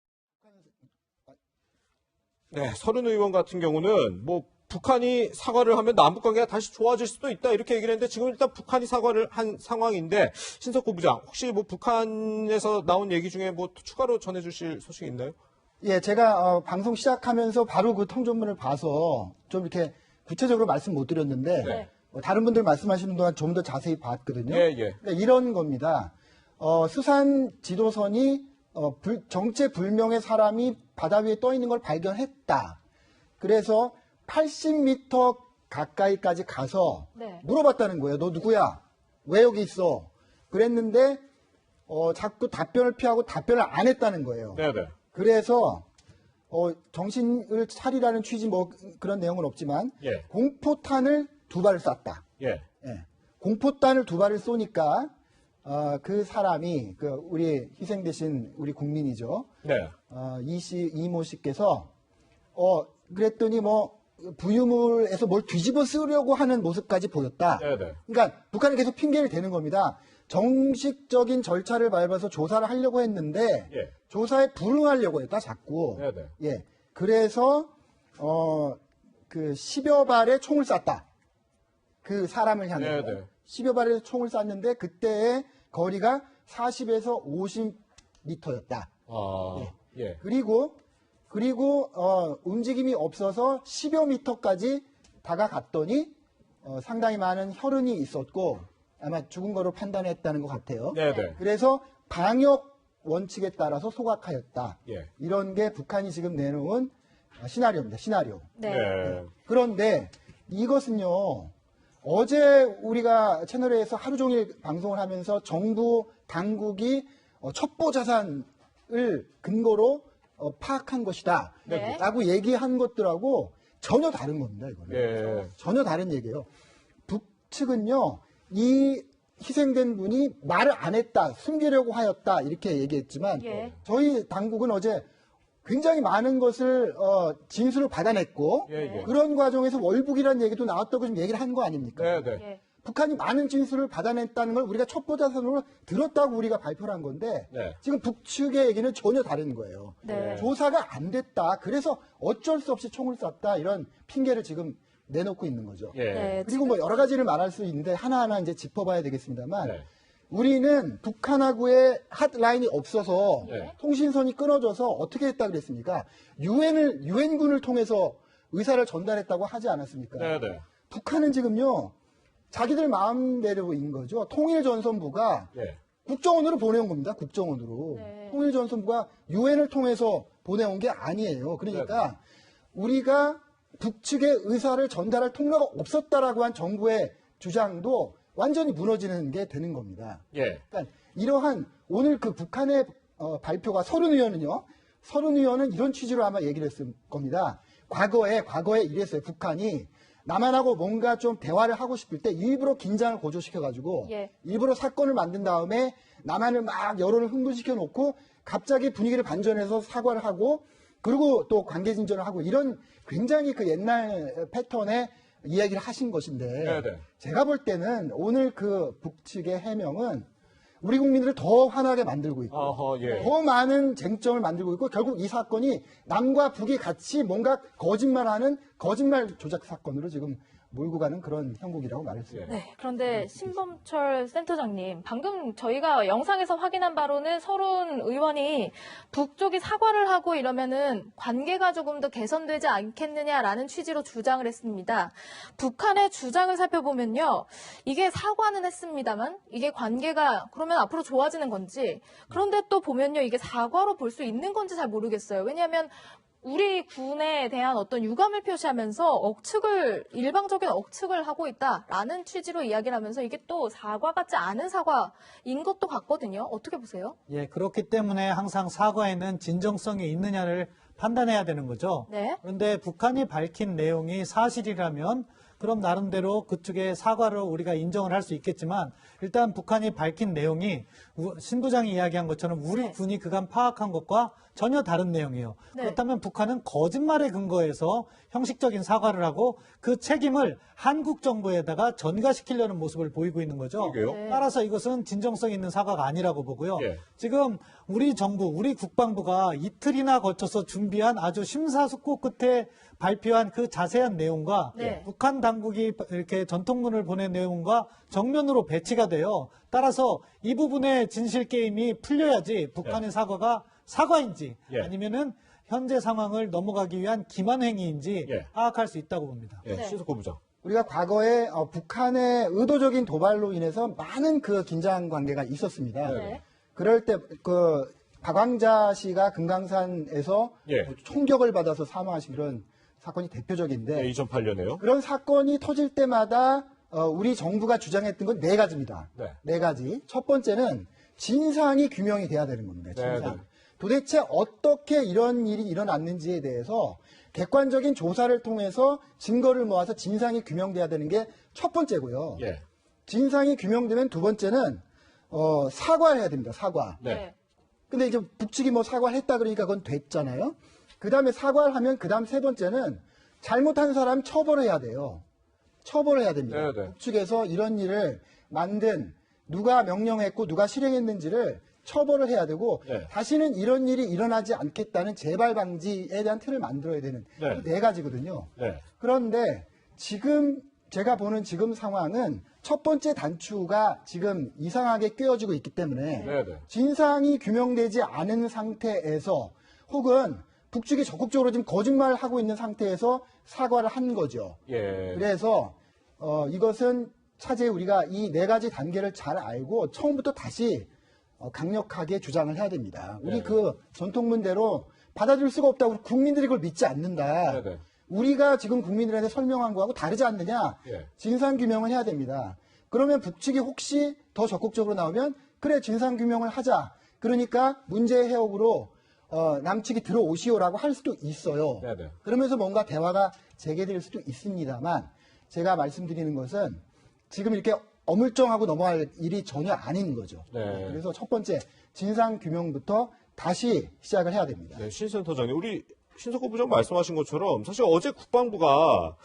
네, 서른 의원 같은 경우는 뭐 북한이 사과를 하면 남북 관계가 다시 좋아질 수도 있다 이렇게 얘기를 했는데 지금 일단 북한이 사과를 한 상황인데 신석구 부장 혹시 뭐 북한에서 나온 얘기 중에 뭐 추가로 전해주실 소식 있나요? 예, 제가 방송 시작하면서 바로 그 통전문을 봐서 좀 이렇게 구체적으로 말씀 못 드렸는데 네. 다른 분들 말씀하시는 동안 좀 더 자세히 봤거든요. 예, 예. 그러니까 이런 겁니다. 수산 지도선이 정체불명의 사람이 바다 위에 떠 있는 걸 발견했다. 그래서 80m 가까이까지 가서 네. 물어봤다는 거예요. 너 누구야? 왜 여기 있어? 그랬는데 자꾸 답변을 피하고 답변을 안 했다는 거예요. 네네. 그래서 정신을 차리라는 취지 뭐 그런 내용은 없지만 예. 공포탄을 2발을 쐈다. 예. 예. 공포탄을 2발을 쏘니까 그 사람이 우리 희생되신 우리 국민이죠. 네. 이모 씨께서 그랬더니 뭐 부유물에서 뭘 뒤집어 쓰려고 하는 모습까지 보였다. 네네. 그러니까 북한은 계속 핑계를 대는 겁니다. 정식적인 절차를 밟아서 조사를 하려고 했는데 예. 조사에 불응하려고 했다 자꾸. 네네. 예. 그래서 그 10여 발의 총을 쐈다. 그 사람을 향해 네네. 10여 발의 총을 쐈는데 그때의 거리가 40에서 50m였다. 예. 그리고 움직임이 없어서 10여 미터까지 다가갔더니 상당히 많은 혈흔이 있었고 아마 죽은 거로 판단했다는 것 같아요. 네네. 그래서 방역 원칙에 따라서 소각하였다. 예. 이런 게 북한이 지금 내놓은 시나리오입니다. 시나리오. 네. 네. 그런데 이것은요. 어제 우리가 채널A에서 하루 종일 방송을 하면서 정부 당국이 첩보 자산을 근거로 파악한 것이다. 네. 라고 얘기한 것들하고 전혀 다른 겁니다. 이거는. 예. 전혀 다른 얘기예요. 북측은요. 이 희생된 분이 말을 안 했다. 숨기려고 하였다. 이렇게 얘기했지만 예. 저희 당국은 어제 굉장히 많은 것을 진술을 받아냈고 예. 그런 과정에서 월북이라는 얘기도 나왔다고 좀 얘기를 한 거 아닙니까? 네네. 예. 북한이 많은 진술을 받아냈다는 걸 우리가 첩보자산으로 들었다고 우리가 발표를 한 건데 네. 지금 북측의 얘기는 전혀 다른 거예요. 네. 조사가 안 됐다. 그래서 어쩔 수 없이 총을 쐈다. 이런 핑계를 지금 내놓고 있는 거죠. 예. 네. 그리고 뭐 여러 가지를 말할 수 있는데 하나하나 이제 짚어봐야 되겠습니다만 네. 우리는 북한하고의 핫라인이 없어서 네. 통신선이 끊어져서 어떻게 했다 그랬습니까? 유엔군을 통해서 의사를 전달했다고 하지 않았습니까? 네네. 북한은 지금요 자기들 마음대로인 거죠. 통일전선부가 예. 국정원으로 보내온 겁니다. 국정원으로. 네. 통일전선부가 유엔을 통해서 보내온 게 아니에요. 그러니까 우리가 북측의 의사를 전달할 통로가 없었다라고 한 정부의 주장도 완전히 무너지는 게 되는 겁니다. 예. 그러니까 이러한 오늘 그 북한의 발표가 서른 의원은 이런 취지로 아마 얘기를 했을 겁니다. 과거에 이랬어요. 북한이 남한하고 뭔가 좀 대화를 하고 싶을 때 일부러 긴장을 고조시켜가지고 예. 일부러 사건을 만든 다음에 남한을 막 여론을 흥분시켜 놓고 갑자기 분위기를 반전해서 사과를 하고 그리고 또 관계 진전을 하고 이런 굉장히 그 옛날 패턴의 이야기를 하신 것인데 네네. 제가 볼 때는 오늘 그 북측의 해명은 우리 국민들을 더 화나게 만들고 있고 어허, 예. 더 많은 쟁점을 만들고 있고 결국 이 사건이 남과 북이 같이 뭔가 거짓말하는 거짓말 조작 사건으로 지금 몰고 가는 그런 형국이라고 말할 수 있어요. 네, 그런데 신범철 센터장님, 방금 저희가 영상에서 확인한 바로는 서른 의원이 북쪽이 사과를 하고 이러면은 관계가 조금 더 개선되지 않겠느냐라는 취지로 주장을 했습니다. 북한의 주장을 살펴보면요, 이게 사과는 했습니다만 이게 관계가 그러면 앞으로 좋아지는 건지, 그런데 또 보면요, 이게 사과로 볼 수 있는 건지 잘 모르겠어요. 왜냐하면 우리 군에 대한 어떤 유감을 표시하면서 일방적인 억측을 하고 있다라는 취지로 이야기를 하면서 이게 또 사과 같지 않은 사과인 것도 같거든요. 어떻게 보세요? 예, 그렇기 때문에 항상 사과에는 진정성이 있느냐를 판단해야 되는 거죠. 네. 그런데 북한이 밝힌 내용이 사실이라면 그럼 나름대로 그쪽에 사과를 우리가 인정을 할 수 있겠지만 일단 북한이 밝힌 내용이 신 부장이 이야기한 것처럼 우리 네. 군이 그간 파악한 것과 전혀 다른 내용이에요. 네. 그렇다면 북한은 거짓말에 근거해서 형식적인 사과를 하고 그 책임을 한국 정부에다가 전가시키려는 모습을 보이고 있는 거죠. 그러게요. 네. 따라서 이것은 진정성 있는 사과가 아니라고 보고요. 예. 지금 우리 정부, 우리 국방부가 이틀이나 거쳐서 준비한 아주 심사숙고 끝에 발표한 그 자세한 내용과 네. 북한 당국이 이렇게 전통문을 보낸 내용과 정면으로 배치가 돼요. 따라서 이 부분의 진실 게임이 풀려야지 북한의 사과가 사과인지 예. 아니면은 현재 상황을 넘어가기 위한 기만 행위인지 예. 파악할 수 있다고 봅니다. 예, 네. 신석호 부장. 우리가 과거에 북한의 의도적인 도발로 인해서 많은 그 긴장 관계가 있었습니다. 네. 그럴 때 그 박왕자 씨가 금강산에서 예. 총격을 받아서 사망하신 그런 사건이 대표적인데 네, 2008년에요. 그런 사건이 터질 때마다 우리 정부가 주장했던 건 네 가지입니다. 네. 네 가지. 첫 번째는 진상이 규명이 돼야 되는 겁니다. 진상. 네. 도대체 어떻게 이런 일이 일어났는지에 대해서 객관적인 조사를 통해서 증거를 모아서 진상이 규명돼야 되는 게 첫 번째고요. 예. 진상이 규명되면 두 번째는 사과를 해야 됩니다. 사과. 네. 근데 이제 북측이 뭐 사과를 했다 그러니까 그건 됐잖아요. 그 다음에 사과를 하면 그 다음 세 번째는 잘못한 사람 처벌을 해야 돼요. 처벌을 해야 됩니다. 네, 네. 북측에서 이런 일을 만든 누가 명령했고 누가 실행했는지를 처벌을 해야 되고 네. 다시는 이런 일이 일어나지 않겠다는 재발 방지에 대한 틀을 만들어야 되는 네. 네 가지거든요. 네. 그런데 지금 제가 보는 지금 상황은 첫 번째 단추가 지금 이상하게 꿰어지고 있기 때문에 네, 네. 진상이 규명되지 않은 상태에서 혹은 북측이 적극적으로 지금 거짓말을 하고 있는 상태에서 사과를 한 거죠. 예. 그래서 이것은 차제히 우리가 이 네 가지 단계를 잘 알고 처음부터 다시 강력하게 주장을 해야 됩니다. 우리 네. 그 전통문대로 받아들일 수가 없다고 국민들이 그걸 믿지 않는다. 네, 네. 우리가 지금 국민들한테 설명한 거하고 다르지 않느냐. 예. 진상규명을 해야 됩니다. 그러면 북측이 혹시 더 적극적으로 나오면 그래 진상규명을 하자. 그러니까 문제 해옥으로 남측이 들어오시오라고 할 수도 있어요. 네네. 그러면서 뭔가 대화가 재개될 수도 있습니다만 제가 말씀드리는 것은 지금 이렇게 어물쩡하고 넘어갈 일이 전혀 아닌 거죠. 네. 그래서 첫 번째 진상규명부터 다시 시작을 해야 됩니다. 네, 신센터장님, 우리 신석호 부장 말씀하신 것처럼 사실 어제 국방부가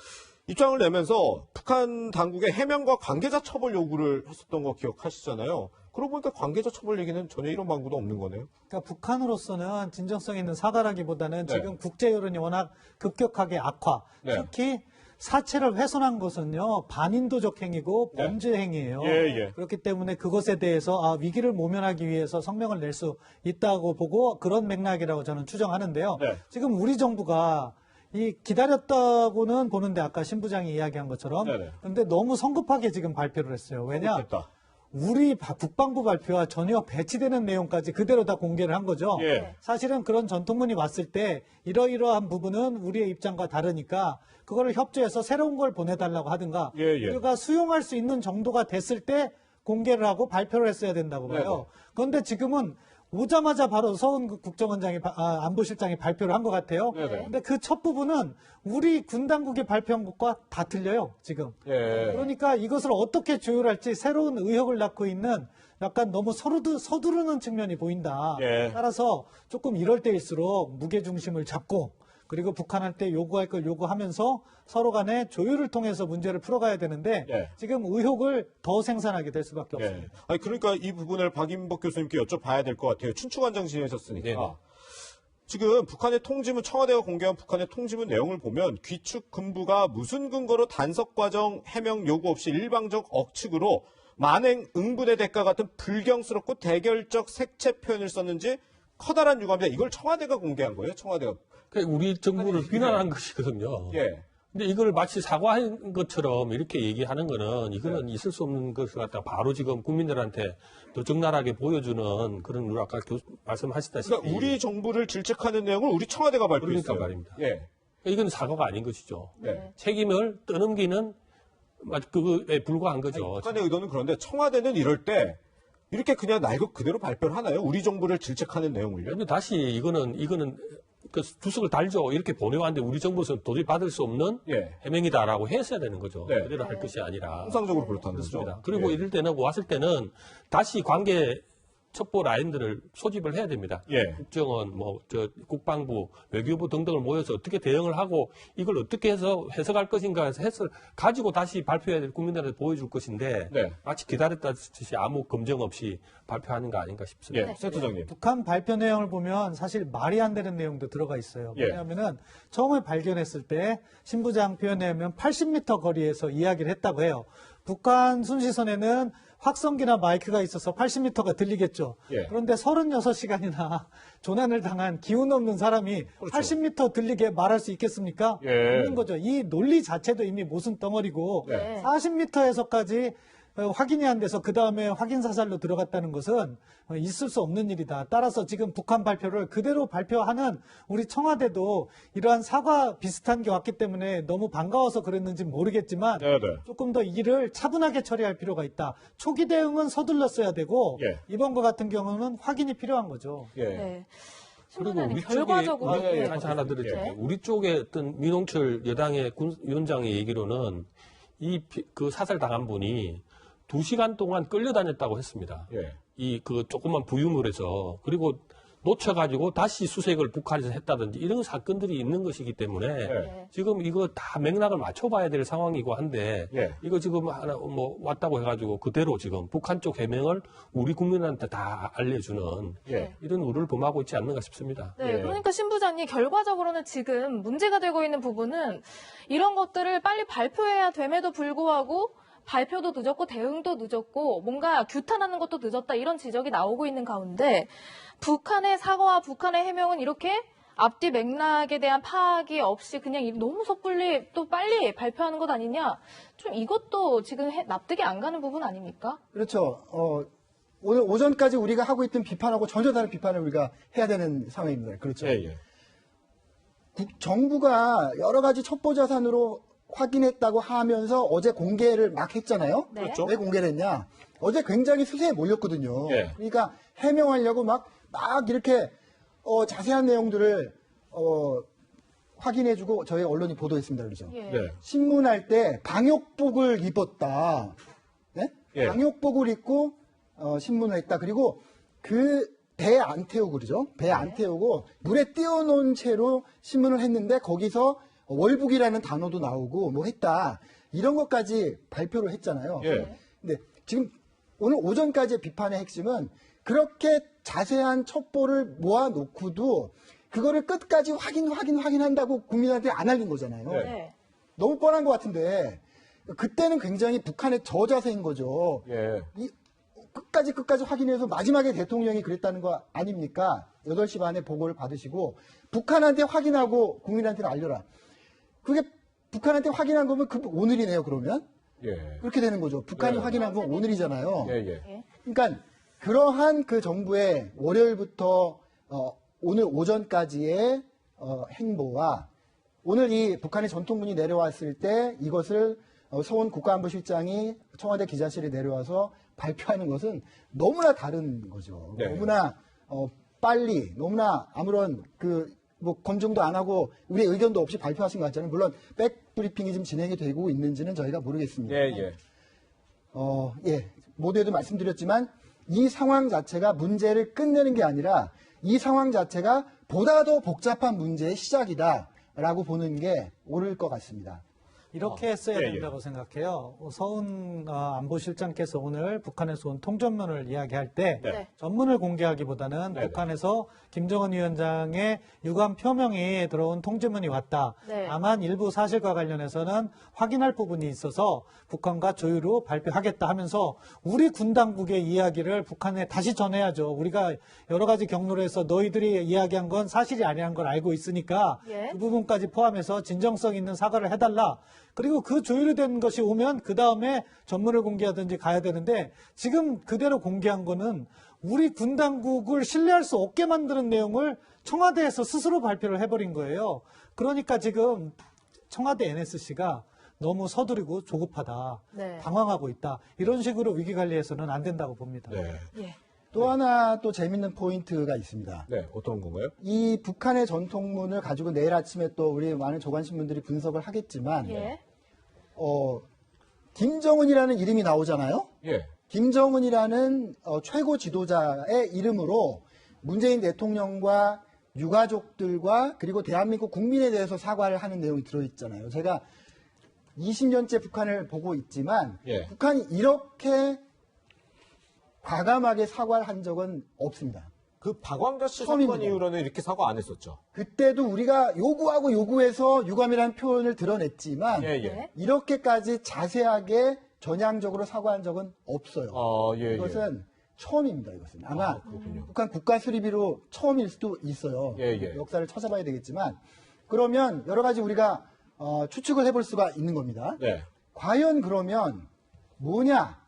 입장을 내면서 북한 당국의 해명과 관계자 처벌 요구를 했었던 거 기억하시잖아요. 그러고 보니까 관계자 처벌 얘기는 전혀 이런 방구도 없는 거네요. 그러니까 북한으로서는 진정성 있는 사과라기보다는 네. 지금 국제 여론이 워낙 급격하게 악화. 네. 특히 사체를 훼손한 것은요 반인도적 행위고 네. 범죄 행위예요. 예. 그렇기 때문에 그것에 대해서 위기를 모면하기 위해서 성명을 낼 수 있다고 보고 그런 맥락이라고 저는 추정하는데요. 네. 지금 우리 정부가 이 기다렸다고는 보는데 아까 신 부장이 이야기한 것처럼 네네. 근데 너무 성급하게 지금 발표를 했어요. 왜냐? 됐다. 우리 국방부 발표와 전혀 배치되는 내용까지 그대로 다 공개를 한 거죠. 예. 사실은 그런 전통문이 왔을 때 이러이러한 부분은 우리의 입장과 다르니까 그거를 협조해서 새로운 걸 보내달라고 하든가 예. 우리가 수용할 수 있는 정도가 됐을 때 공개를 하고 발표를 했어야 된다고 봐요. 네네. 그런데 지금은 오자마자 바로 서훈 국정원장이 안보실장이 발표를 한 것 같아요. 네네. 근데 그 첫 부분은 우리 군 당국이 발표한 것과 다 틀려요. 지금. 예. 그러니까 이것을 어떻게 조율할지 새로운 의혹을 낳고 있는 약간 너무 서두르는 측면이 보인다. 예. 따라서 조금 이럴 때일수록 무게중심을 잡고 그리고 북한한테 요구할 걸 요구하면서 서로 간에 조율을 통해서 문제를 풀어가야 되는데 예. 지금 의혹을 더 생산하게 될 수밖에 예. 없습니다. 아니, 그러니까 이 부분을 박인복 교수님께 여쭤봐야 될 것 같아요. 춘추관장 지내셨으니까. 네네. 지금 북한의 통지문, 청와대가 공개한 북한의 통지문 내용을 보면 귀축 군부가 무슨 근거로 단석 과정 해명 요구 없이 일방적 억측으로 만행 응분의 대가 같은 불경스럽고 대결적 색채 표현을 썼는지 커다란 유감입니다. 이걸 청와대가 공개한 거예요? 청와대가. 그러니까 우리 정부를 비난한 것이거든요. 예. 근데 이걸 마치 사과한 것처럼 이렇게 얘기하는 거는 이거는 있을 수 없는 것을 갖다 바로 지금 국민들한테 더 적나라하게 보여주는 그런 아까 말씀하셨다시피 그러니까 우리 정부를 질책하는 내용을 우리 청와대가 발표했어요. 그러니까 말입니다. 예. 이건 사과가 아닌 것이죠. 네. 책임을 떠넘기는 그거에 불과한 거죠. 북한의 의도는 그런데 청와대는 이럴 때 이렇게 그냥 날것 그대로 발표를 하나요? 우리 정부를 질책하는 내용을요? 근데 다시 이거는 그 주석을 달죠. 이렇게 보내왔는데 우리 정부에서는 도저히 받을 수 없는 해명이다라고 했어야 되는 거죠. 네. 그대로 할 것이 아니라. 통상적으로 그렇다는 그렇습니다. 거죠. 그리고 이럴 때는 왔을 때는 다시 관계 첩보 라인들을 소집을 해야 됩니다. 국정원, 국방부, 외교부 등등을 모여서 어떻게 대응을 하고 이걸 어떻게 해서 해석할 것인가 해서 해설 가지고 다시 발표해야 될 국민들한테 보여줄 것인데 마치 기다렸다듯이 아무 검증 없이 발표하는 거 아닌가 싶습니다. 센터장님. 북한 발표 내용을 보면 사실 말이 안 되는 내용도 들어가 있어요. 왜냐하면은 처음에 발견했을 때 신부장 표현에 의하면 80m 거리에서 이야기를 했다고 해요. 북한 순시선에는 확성기나 마이크가 있어서 80m가 들리겠죠. 그런데 36시간이나 조난을 당한 기운 없는 사람이 80m 들리게 말할 수 있겠습니까? 없는 거죠. 이 논리 자체도 이미 모순 덩어리고 40m에서까지 확인이 안 돼서 그 다음에 확인 사살로 들어갔다는 것은 있을 수 없는 일이다. 따라서 지금 북한 발표를 그대로 발표하는 우리 청와대도 이러한 사과 비슷한 게 왔기 때문에 너무 반가워서 그랬는지 모르겠지만 조금 더 일을 차분하게 처리할 필요가 있다. 초기 대응은 서둘렀어야 되고 이번 것 같은 경우는 확인이 필요한 거죠. 그리고 우리 결과적으로 쪽에 다시 하나 드릴게요. 우리 쪽에 어떤 민홍철 여당의 위원장의 얘기로는 그 사살 당한 분이 2시간 동안 끌려다녔다고 했습니다. 이 그 조그만 부유물에서 그리고 놓쳐가지고 다시 수색을 북한에서 했다든지 이런 사건들이 있는 것이기 때문에 지금 이거 다 맥락을 맞춰봐야 될 상황이고 한데 이거 지금 하나 왔다고 해가지고 그대로 지금 북한 쪽 해명을 우리 국민한테 다 알려주는 이런 우려를 범하고 있지 않는가 싶습니다. 그러니까 신 부장님 결과적으로는 지금 문제가 되고 있는 부분은 이런 것들을 빨리 발표해야 됨에도 불구하고 발표도 늦었고 대응도 늦었고 뭔가 규탄하는 것도 늦었다 이런 지적이 나오고 있는 가운데 북한의 사과와 북한의 해명은 이렇게 앞뒤 맥락에 대한 파악이 없이 그냥 너무 섣불리 또 빨리 발표하는 것 아니냐. 좀 이것도 지금 납득이 안 가는 부분 아닙니까? 그렇죠. 오늘 오전까지 우리가 하고 있던 비판하고 전혀 다른 비판을 우리가 해야 되는 상황입니다. 그렇죠. 정부가 여러 가지 첩보 자산으로 확인했다고 하면서 어제 공개를 막 했잖아요. 왜 공개를 했냐? 어제 굉장히 수세에 몰렸거든요. 그러니까 해명하려고 막 이렇게 자세한 내용들을 확인해주고 저희 언론이 보도했습니다. 그러죠. 신문할 때 방역복을 입었다. 방역복을 입고 신문을 했다. 그리고 그 배 안 태우고 그러죠. 배 안 태우고 물에 띄워놓은 채로 신문을 했는데 거기서 월북이라는 단어도 나오고 뭐 했다. 이런 것까지 발표를 했잖아요. 근데 지금 오늘 오전까지의 비판의 핵심은 그렇게 자세한 첩보를 모아놓고도 그거를 끝까지 확인한다고 국민한테 안 알린 거잖아요. 너무 뻔한 것 같은데 그때는 굉장히 북한의 저자세인 거죠. 끝까지 확인해서 마지막에 대통령이 그랬다는 거 아닙니까? 8시 반에 보고를 받으시고 북한한테 확인하고 국민한테는 알려라. 그게 북한한테 확인한 거면 오늘이네요, 그러면? 그렇게 되는 거죠. 북한이 확인한 건 오늘이잖아요. 그러니까 그러한 그 정부의 월요일부터 오늘 오전까지의 행보와 오늘 이 북한의 전통문이 내려왔을 때 이것을 서훈 국가안보실장이 청와대 기자실에 내려와서 발표하는 것은 너무나 다른 거죠. 너무나 빨리, 너무나 아무런 검증도 안 하고 우리의 의견도 없이 발표하신 것 같잖아요. 물론 백브리핑이 지금 진행이 되고 있는지는 저희가 모르겠습니다. 모두에도 말씀드렸지만 이 상황 자체가 문제를 끝내는 게 아니라 이 상황 자체가 보다 더 복잡한 문제의 시작이다라고 보는 게 옳을 것 같습니다. 이렇게 했어야 된다고 생각해요. 서훈 안보실장께서 오늘 북한에서 온 통전문을 이야기할 때 전문을 공개하기보다는 북한에서 김정은 위원장의 유감 표명이 들어온 통지문이 왔다. 다만 일부 사실과 관련해서는 확인할 부분이 있어서 북한과 조율로 발표하겠다 하면서 우리 군 당국의 이야기를 북한에 다시 전해야죠. 우리가 여러 가지 경로로 해서 너희들이 이야기한 건 사실이 아니라는 걸 알고 있으니까 그 부분까지 포함해서 진정성 있는 사과를 해달라. 그리고 그 조율이 된 것이 오면 그 다음에 전문을 공개하든지 가야 되는데 지금 그대로 공개한 거는 우리 군 당국을 신뢰할 수 없게 만드는 내용을 청와대에서 스스로 발표를 해버린 거예요. 그러니까 지금 청와대 NSC가 너무 서두르고 조급하다. 당황하고 있다. 이런 식으로 위기관리해서는 안 된다고 봅니다. 또 하나 또 재밌는 포인트가 있습니다. 네, 어떤 건가요? 이 북한의 전통문을 가지고 내일 아침에 또 우리 많은 조간신문들이 분석을 하겠지만, 예. 김정은이라는 이름이 나오잖아요. 예. 김정은이라는 최고 지도자의 이름으로 문재인 대통령과 유가족들과 그리고 대한민국 국민에 대해서 사과를 하는 내용이 들어있잖아요. 제가 20년째 북한을 보고 있지만 예. 북한이 이렇게 과감하게 사과를 한 적은 없습니다. 그 박광자 씨 처음입니다. 사건 이후로는 이렇게 사과 안 했었죠. 그때도 우리가 요구하고 요구해서 유감이라는 표현을 드러냈지만 예, 예. 네. 이렇게까지 자세하게 전향적으로 사과한 적은 없어요. 예, 이것은 처음입니다. 이것은 아마 그렇군요. 북한 국가 수립이로 처음일 수도 있어요. 예, 예. 역사를 찾아봐야 되겠지만 그러면 여러 가지 우리가 추측을 해볼 수가 있는 겁니다. 네. 과연 그러면 뭐냐?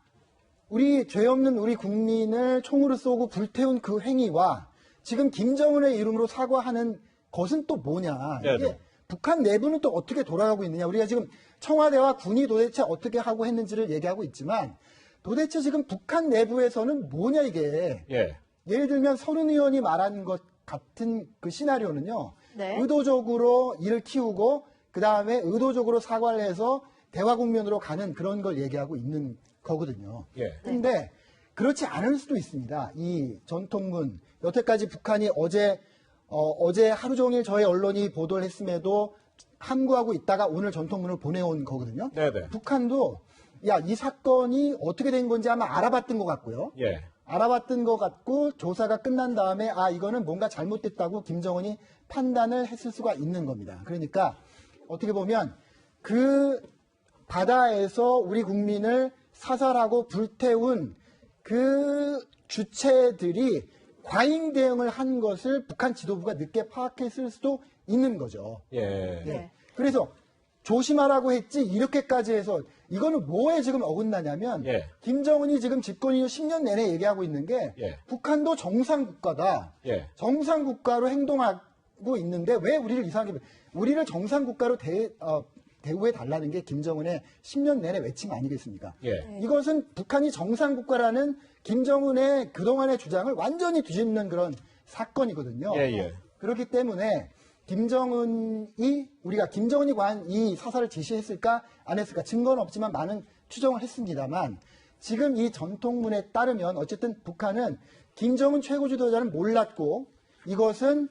우리 죄 없는 우리 국민을 총으로 쏘고 불태운 그 행위와 지금 김정은의 이름으로 사과하는 것은 또 뭐냐? 이게 네네. 북한 내부는 또 어떻게 돌아가고 있느냐? 우리가 지금 청와대와 군이 도대체 어떻게 하고 했는지를 얘기하고 있지만 도대체 지금 북한 내부에서는 뭐냐 이게? 예. 예를 들면 서른 의원이 말한 것 같은 그 시나리오는요. 네. 의도적으로 일을 키우고 그 다음에 의도적으로 사과를 해서 대화 국면으로 가는 그런 걸 얘기하고 있는 거거든요. 예. 근데 그렇지 않을 수도 있습니다. 이 전통문 여태까지 북한이 어제 하루 종일 저희 언론이 보도를 했음에도 함구하고 있다가 오늘 전통문을 보내온 거거든요. 네네. 북한도 이 사건이 어떻게 된 건지 아마 알아봤던 것 같고요. 예. 알아봤던 것 같고 조사가 끝난 다음에 이거는 뭔가 잘못됐다고 김정은이 판단을 했을 수가 있는 겁니다. 그러니까 어떻게 보면 그 바다에서 우리 국민을 사살하고 불태운 그 주체들이 과잉 대응을 한 것을 북한 지도부가 늦게 파악했을 수도 있는 거죠. 예. 네. 그래서 조심하라고 했지 이렇게까지 해서 이거는 뭐에 지금 어긋나냐면 예. 김정은이 지금 집권 이후 10년 내내 얘기하고 있는 게 예. 북한도 정상국가다. 예. 정상국가로 행동하고 있는데 왜 우리를 이상하게 우리를 정상국가로 대우해 달라는 게 김정은의 10년 내내 외침 아니겠습니까? 예. 이것은 북한이 정상국가라는 김정은의 그동안의 주장을 완전히 뒤집는 그런 사건이거든요. 예, 예. 그렇기 때문에 우리가 김정은이 과연 이 사살을 지시했을까 안 했을까 증거는 없지만 많은 추정을 했습니다만 지금 이 전통문에 따르면 어쨌든 북한은 김정은 최고 지도자는 몰랐고 이것은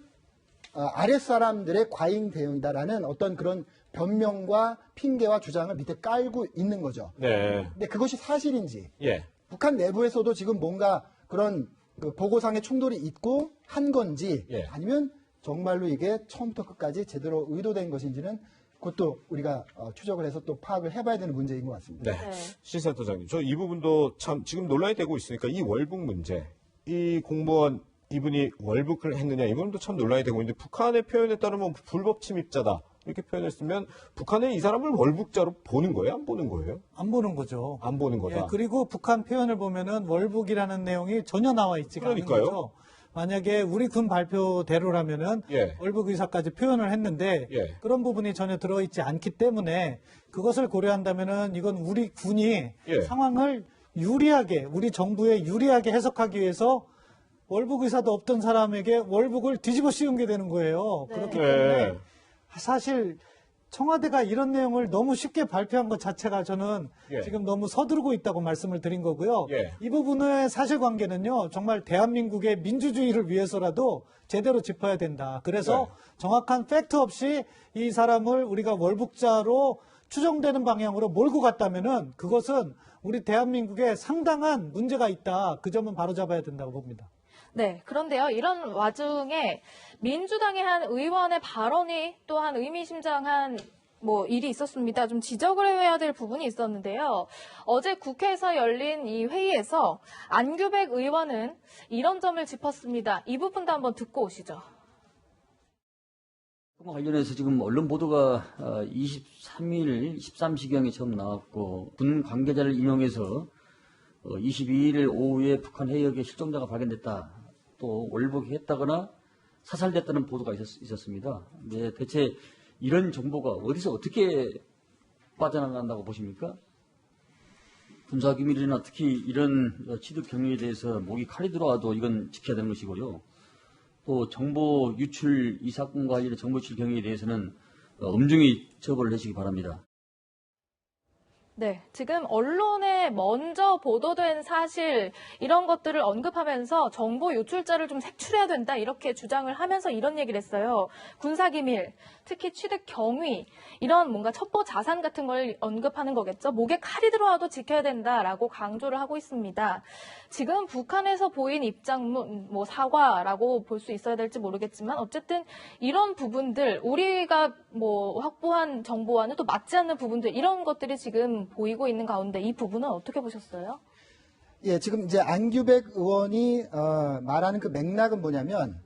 아랫사람들의 과잉 대응이다라는 어떤 그런 변명과 핑계와 주장을 밑에 깔고 있는 거죠. 네. 근데 그것이 사실인지 예. 북한 내부에서도 지금 뭔가 그런 그 보고상의 충돌이 있고 한 건지 예. 아니면 정말로 이게 처음부터 끝까지 제대로 의도된 것인지는 그것도 우리가 추적을 해서 또 파악을 해봐야 되는 문제인 것 같습니다. 네. 네. 신센터장님, 저 이 부분도 참 지금 논란이 되고 있으니까 이 월북 문제, 이 공무원 이분이 월북을 했느냐 이건도 참 논란이 되고 있는데 북한의 표현에 따르면 불법 침입자다 이렇게 표현했으면 북한은 이 사람을 월북자로 보는 거예요? 안 보는 거예요? 안 보는 거죠. 안 보는 거다. 예, 그리고 북한 표현을 보면은 월북이라는 내용이 전혀 나와 있지가 그러니까요. 않은 거죠. 만약에 우리 군 발표대로라면은 예. 월북 의사까지 표현을 했는데 예. 그런 부분이 전혀 들어있지 않기 때문에 그것을 고려한다면은 이건 우리 군이 예. 상황을 유리하게 우리 정부에 유리하게 해석하기 위해서 월북 의사도 없던 사람에게 월북을 뒤집어 씌운 게 되는 거예요. 네. 그렇기 네. 때문에 사실 청와대가 이런 내용을 너무 쉽게 발표한 것 자체가 저는 예. 지금 너무 서두르고 있다고 말씀을 드린 거고요. 예. 이 부분의 사실관계는요, 정말 대한민국의 민주주의를 위해서라도 제대로 짚어야 된다. 그래서 네. 정확한 팩트 없이 이 사람을 우리가 월북자로 추정되는 방향으로 몰고 갔다면은 그것은 우리 대한민국에 상당한 문제가 있다. 그 점은 바로잡아야 된다고 봅니다. 네, 그런데요, 이런 와중에 민주당의 한 의원의 발언이 또한 의미심장한 일이 있었습니다. 좀 지적을 해야 될 부분이 있었는데요. 어제 국회에서 열린 이 회의에서 안규백 의원은 이런 점을 짚었습니다. 이 부분도 한번 듣고 오시죠. 관련해서 지금 언론 보도가 23일 13시경에 처음 나왔고 군 관계자를 인용해서 22일 오후에 북한 해역에 실종자가 발견됐다. 또 월북했다거나 사살됐다는 보도가 있었습니다. 네, 대체 이런 정보가 어디서 어떻게 빠져나간다고 보십니까? 군사기밀이나 특히 이런 취득 경위에 대해서 목이 칼이 들어와도 이건 지켜야 되는 것이고요. 또 정보 유출 이 사건과 관련된 정보 유출 경위에 대해서는 엄중히 처벌을 해주시기 바랍니다. 네, 지금 언론에 먼저 보도된 사실 이런 것들을 언급하면서 정보 유출자를 좀 색출해야 된다 이렇게 주장을 하면서 이런 얘기를 했어요. 군사기밀, 특히 취득 경위 이런 뭔가 첩보 자산 같은 걸 언급하는 거겠죠. 목에 칼이 들어와도 지켜야 된다라고 강조를 하고 있습니다. 지금 북한에서 보인 입장문, 뭐 사과라고 볼 수 있어야 될지 모르겠지만 어쨌든 이런 부분들 우리가 뭐 확보한 정보와는 또 맞지 않는 부분들 이런 것들이 지금 보이고 있는 가운데 이 부분은 어떻게 보셨어요? 예, 지금 이제 안규백 의원이 말하는 그 맥락은 뭐냐면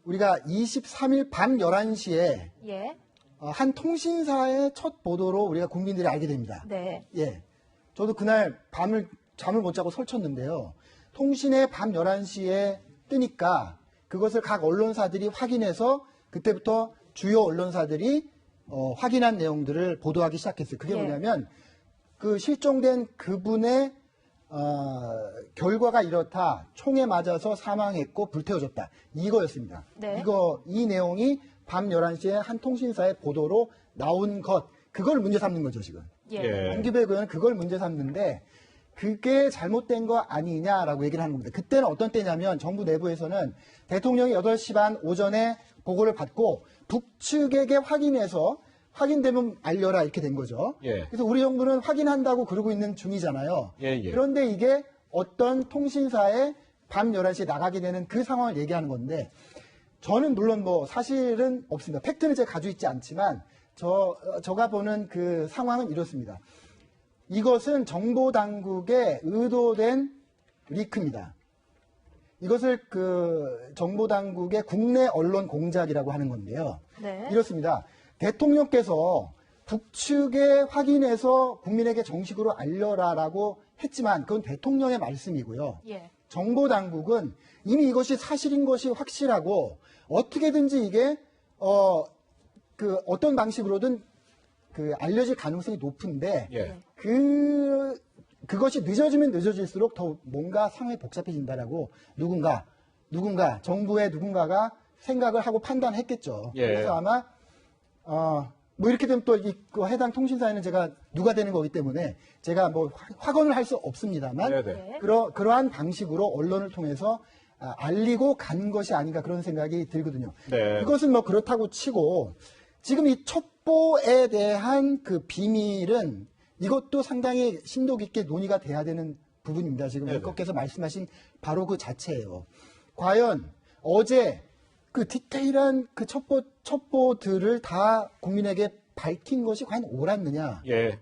우리가 23일 밤 11시에 예. 한 통신사의 첫 보도로 우리가 국민들이 알게 됩니다. 네. 예. 저도 그날 잠을 못 자고 설쳤는데요. 통신에 밤 11시에 뜨니까 그것을 각 언론사들이 확인해서 그때부터 주요 언론사들이 확인한 내용들을 보도하기 시작했어요. 그게 예. 뭐냐면 그 실종된 그분의 결과가 이렇다. 총에 맞아서 사망했고 불태워졌다. 이거였습니다. 네. 이 내용이 밤 11시에 한 통신사의 보도로 나온 것. 그걸 문제 삼는 거죠, 지금. 예. 안규백 의원은 그걸 문제 삼는데 그게 잘못된 거 아니냐라고 얘기를 하는 겁니다. 그때는 어떤 때냐면 정부 내부에서는 대통령이 8시 반 오전에 보고를 받고 북측에게 확인해서 확인되면 알려라 이렇게 된 거죠. 예. 그래서 우리 정부는 확인한다고 그러고 있는 중이잖아요. 예. 그런데 이게 어떤 통신사에 밤 11시에 나가게 되는 그 상황을 얘기하는 건데 저는 물론 뭐 사실은 없습니다. 팩트는 제가 가지고 있지 않지만 저가 보는 그 상황은 이렇습니다. 이것은 정보당국의 의도된 리크입니다. 이것을 그 정보당국의 국내 언론 공작이라고 하는 건데요. 네. 이렇습니다. 대통령께서 북측에 확인해서 국민에게 정식으로 알려라라고 했지만 그건 대통령의 말씀이고요. 예. 정보당국은 이미 이것이 사실인 것이 확실하고 어떻게든지 이게 어떤 방식으로든 그 알려질 가능성이 높은데 예. 그것이 늦어지면 늦어질수록 더 뭔가 상황이 복잡해진다라고 누군가 정부의 누군가가 생각을 하고 판단했겠죠. 예. 그래서 아마 뭐 이렇게 되면 또 그 해당 통신사에는 제가 누가 되는 거기 때문에 제가 뭐 확언을 할 수 없습니다만 네네. 그러한 방식으로 언론을 통해서 알리고 간 것이 아닌가 그런 생각이 들거든요. 네. 그것은 뭐 그렇다고 치고 지금 이 첩보에 대한 그 비밀은 이것도 상당히 심도 깊게 논의가 돼야 되는 부분입니다. 지금 네네. 의원께서 말씀하신 바로 그 자체예요. 과연 어제 그 디테일한 그 첩보들을 다 국민에게 밝힌 것이 과연 옳았느냐, 예.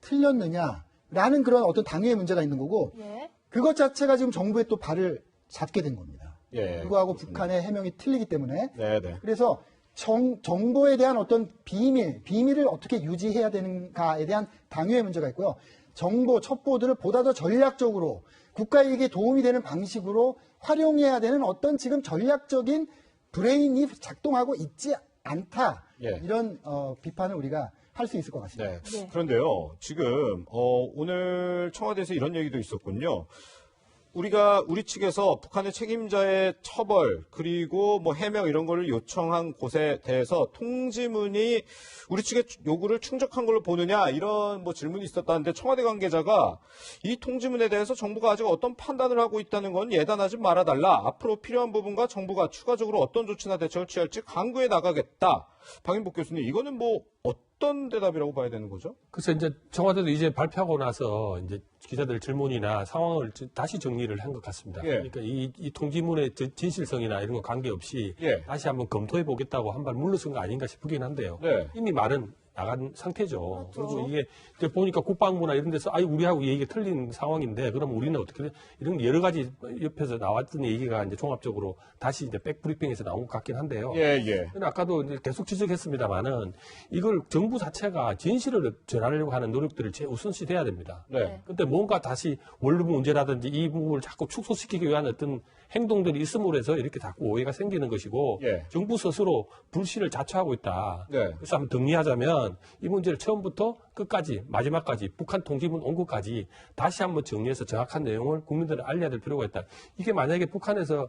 틀렸느냐라는 그런 어떤 당위의 문제가 있는 거고 예. 그것 자체가 지금 정부의 또 발을 잡게 된 겁니다. 예. 그거하고 북한의 해명이 틀리기 때문에 네네. 그래서 정보에 대한 어떤 비밀을 어떻게 유지해야 되는가에 대한 당위의 문제가 있고요. 정보, 첩보들을 보다 더 전략적으로 국가이익에 도움이 되는 방식으로 활용해야 되는 어떤 지금 전략적인 브레인이 작동하고 있지 않다. 예. 이런 비판을 우리가 할 수 있을 것 같습니다. 네. 네. 그런데요, 지금 오늘 청와대에서 이런 얘기도 있었군요. 우리 측에서 북한의 책임자의 처벌 그리고 뭐 해명 이런 거를 요청한 곳에 대해서 통지문이 우리 측의 요구를 충족한 걸로 보느냐 이런 뭐 질문이 있었다는데 청와대 관계자가 이 통지문에 대해서 정부가 아직 어떤 판단을 하고 있다는 건 예단하지 말아달라. 앞으로 필요한 부분과 정부가 추가적으로 어떤 조치나 대책을 취할지 강구해 나가겠다. 박인복 교수님, 이거는 뭐 어떤 대답이라고 봐야 되는 거죠? 그래서 이제 청와대도 이제 발표하고 나서 이제 기자들 질문이나 상황을 다시 정리를 한 것 같습니다. 예. 그러니까 이 통지문의 진실성이나 이런 거 관계없이 예. 다시 한번 검토해 보겠다고 한 발 물러선 거 아닌가 싶긴 한데요. 네. 이미 말은 나간 상태죠. 그렇죠. 그리고 이게 이제 보니까 국방부나 이런 데서 우리하고 얘기가 틀린 상황인데 그럼 우리는 어떻게 이런 여러 가지 옆에서 나왔던 얘기가 이제 종합적으로 다시 이제 백브리핑에서 나온 것 같긴 한데요. 예, 예. 근데 아까도 이제 계속 지적했습니다만은 이걸 정부 자체가 진실을 전하려고 하는 노력들을 최우선시 돼야 됩니다. 네. 근데 뭔가 다시 원룸 문제라든지 이 부분을 자꾸 축소시키기 위한 어떤 행동들이 있음으로 해서 이렇게 자꾸 오해가 생기는 것이고 예. 정부 스스로 불신을 자초하고 있다. 네. 그래서 한번 정리하자면 저는 이 문제를 처음부터 끝까지 마지막까지 북한 통지문 온 것까지 다시 한번 정리해서 정확한 내용을 국민들에 알려야 될 필요가 있다. 이게 만약에 북한에서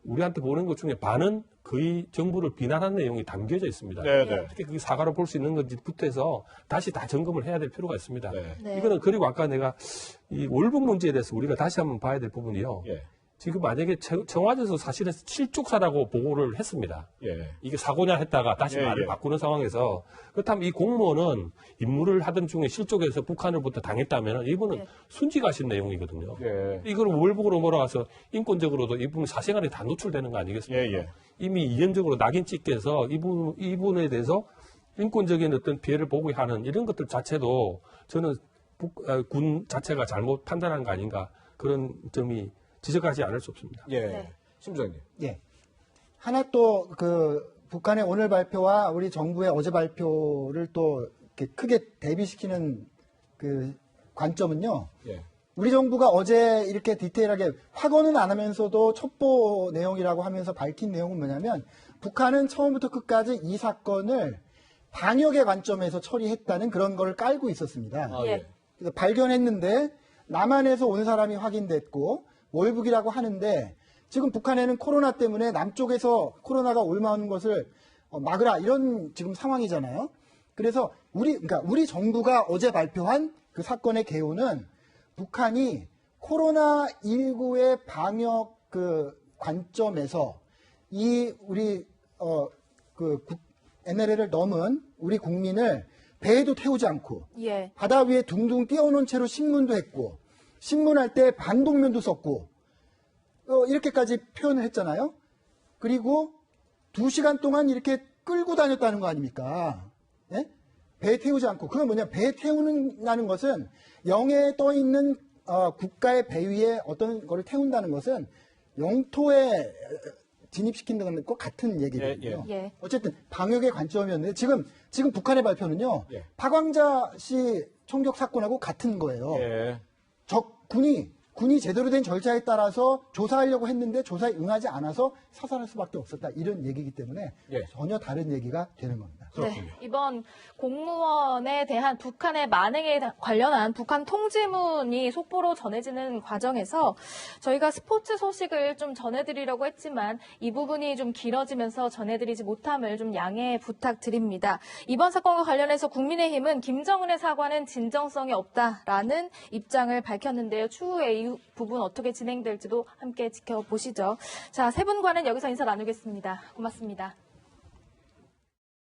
우리한테 보는 것 중에 반은 거의 정부를 비난하는 내용이 담겨져 있습니다. 네네. 어떻게 그게 사과로 볼 수 있는 건지부터 해서 다시 다 점검을 해야 될 필요가 있습니다. 네. 이거는 그리고 아까 내가 이 월북 문제에 대해서 우리가 다시 한번 봐야 될 부분이요. 예. 지금 만약에 청와대에서 사실은 실족사라고 보고를 했습니다. 예. 이게 사고냐 했다가 다시 예, 말을 예. 바꾸는 상황에서 그렇다면 이 공무원은 임무를 하던 중에 실족해서 북한으로부터 당했다면 이분은 예. 순직하신 내용이거든요. 예. 이걸 월북으로 몰아가서 인권적으로도 이분 사생활이 다 노출되는 거 아니겠습니까? 예, 예. 이미 이념적으로 낙인 찍혀서 이분에 대해서 인권적인 어떤 피해를 보고 하는 이런 것들 자체도 저는 군 자체가 잘못 판단한 거 아닌가 그런 점이 지적하지 않을 수 없습니다. 예. 네. 심부장님. 예. 하나 또 그 북한의 오늘 발표와 우리 정부의 어제 발표를 또 이렇게 크게 대비시키는 그 관점은요. 예. 우리 정부가 어제 이렇게 디테일하게 확언은 안 하면서도 첩보 내용이라고 하면서 밝힌 내용은 뭐냐면 북한은 처음부터 끝까지 이 사건을 방역의 관점에서 처리했다는 그런 걸 깔고 있었습니다. 아, 예. 그래서 발견했는데 남한에서 온 사람이 확인됐고 월북이라고 하는데 지금 북한에는 코로나 때문에 남쪽에서 코로나가 옮아오는 것을 막으라 이런 지금 상황이잖아요. 그래서 우리 정부가 어제 발표한 그 사건의 개요는 북한이 코로나19의 방역 그 관점에서 이 우리 NLL을 넘은 우리 국민을 배에도 태우지 않고 예. 바다 위에 둥둥 띄워놓은 채로 신문도 했고 신문할 때 반독면도 썼고 이렇게까지 표현을 했잖아요. 그리고 2시간 동안 이렇게 끌고 다녔다는 거 아닙니까? 예? 배에 태우지 않고 그건 뭐냐? 배에 태우는다는 것은 영해에 떠 있는 국가의 배 위에 어떤 거를 태운다는 것은 영토에 진입시킨다는 것과 같은 얘기거든요. 예. 어쨌든 방역의 관점이었는데 지금 북한의 발표는요. 예. 박광자 씨 총격 사건하고 같은 거예요. 예. 군이 제대로 된 절차에 따라서 조사하려고 했는데 조사에 응하지 않아서 사살할 수밖에 없었다. 이런 얘기이기 때문에 예. 전혀 다른 얘기가 되는 겁니다. 네, 이번 공무원에 대한 북한의 만행에 관련한 북한 통지문이 속보로 전해지는 과정에서 저희가 스포츠 소식을 좀 전해드리려고 했지만 이 부분이 좀 길어지면서 전해드리지 못함을 좀 양해 부탁드립니다. 이번 사건과 관련해서 국민의힘은 김정은의 사과는 진정성이 없다라는 입장을 밝혔는데요. 추후에 이 부분 어떻게 진행될지도 함께 지켜보시죠. 자, 세 분과는 여기서 인사 나누겠습니다. 고맙습니다.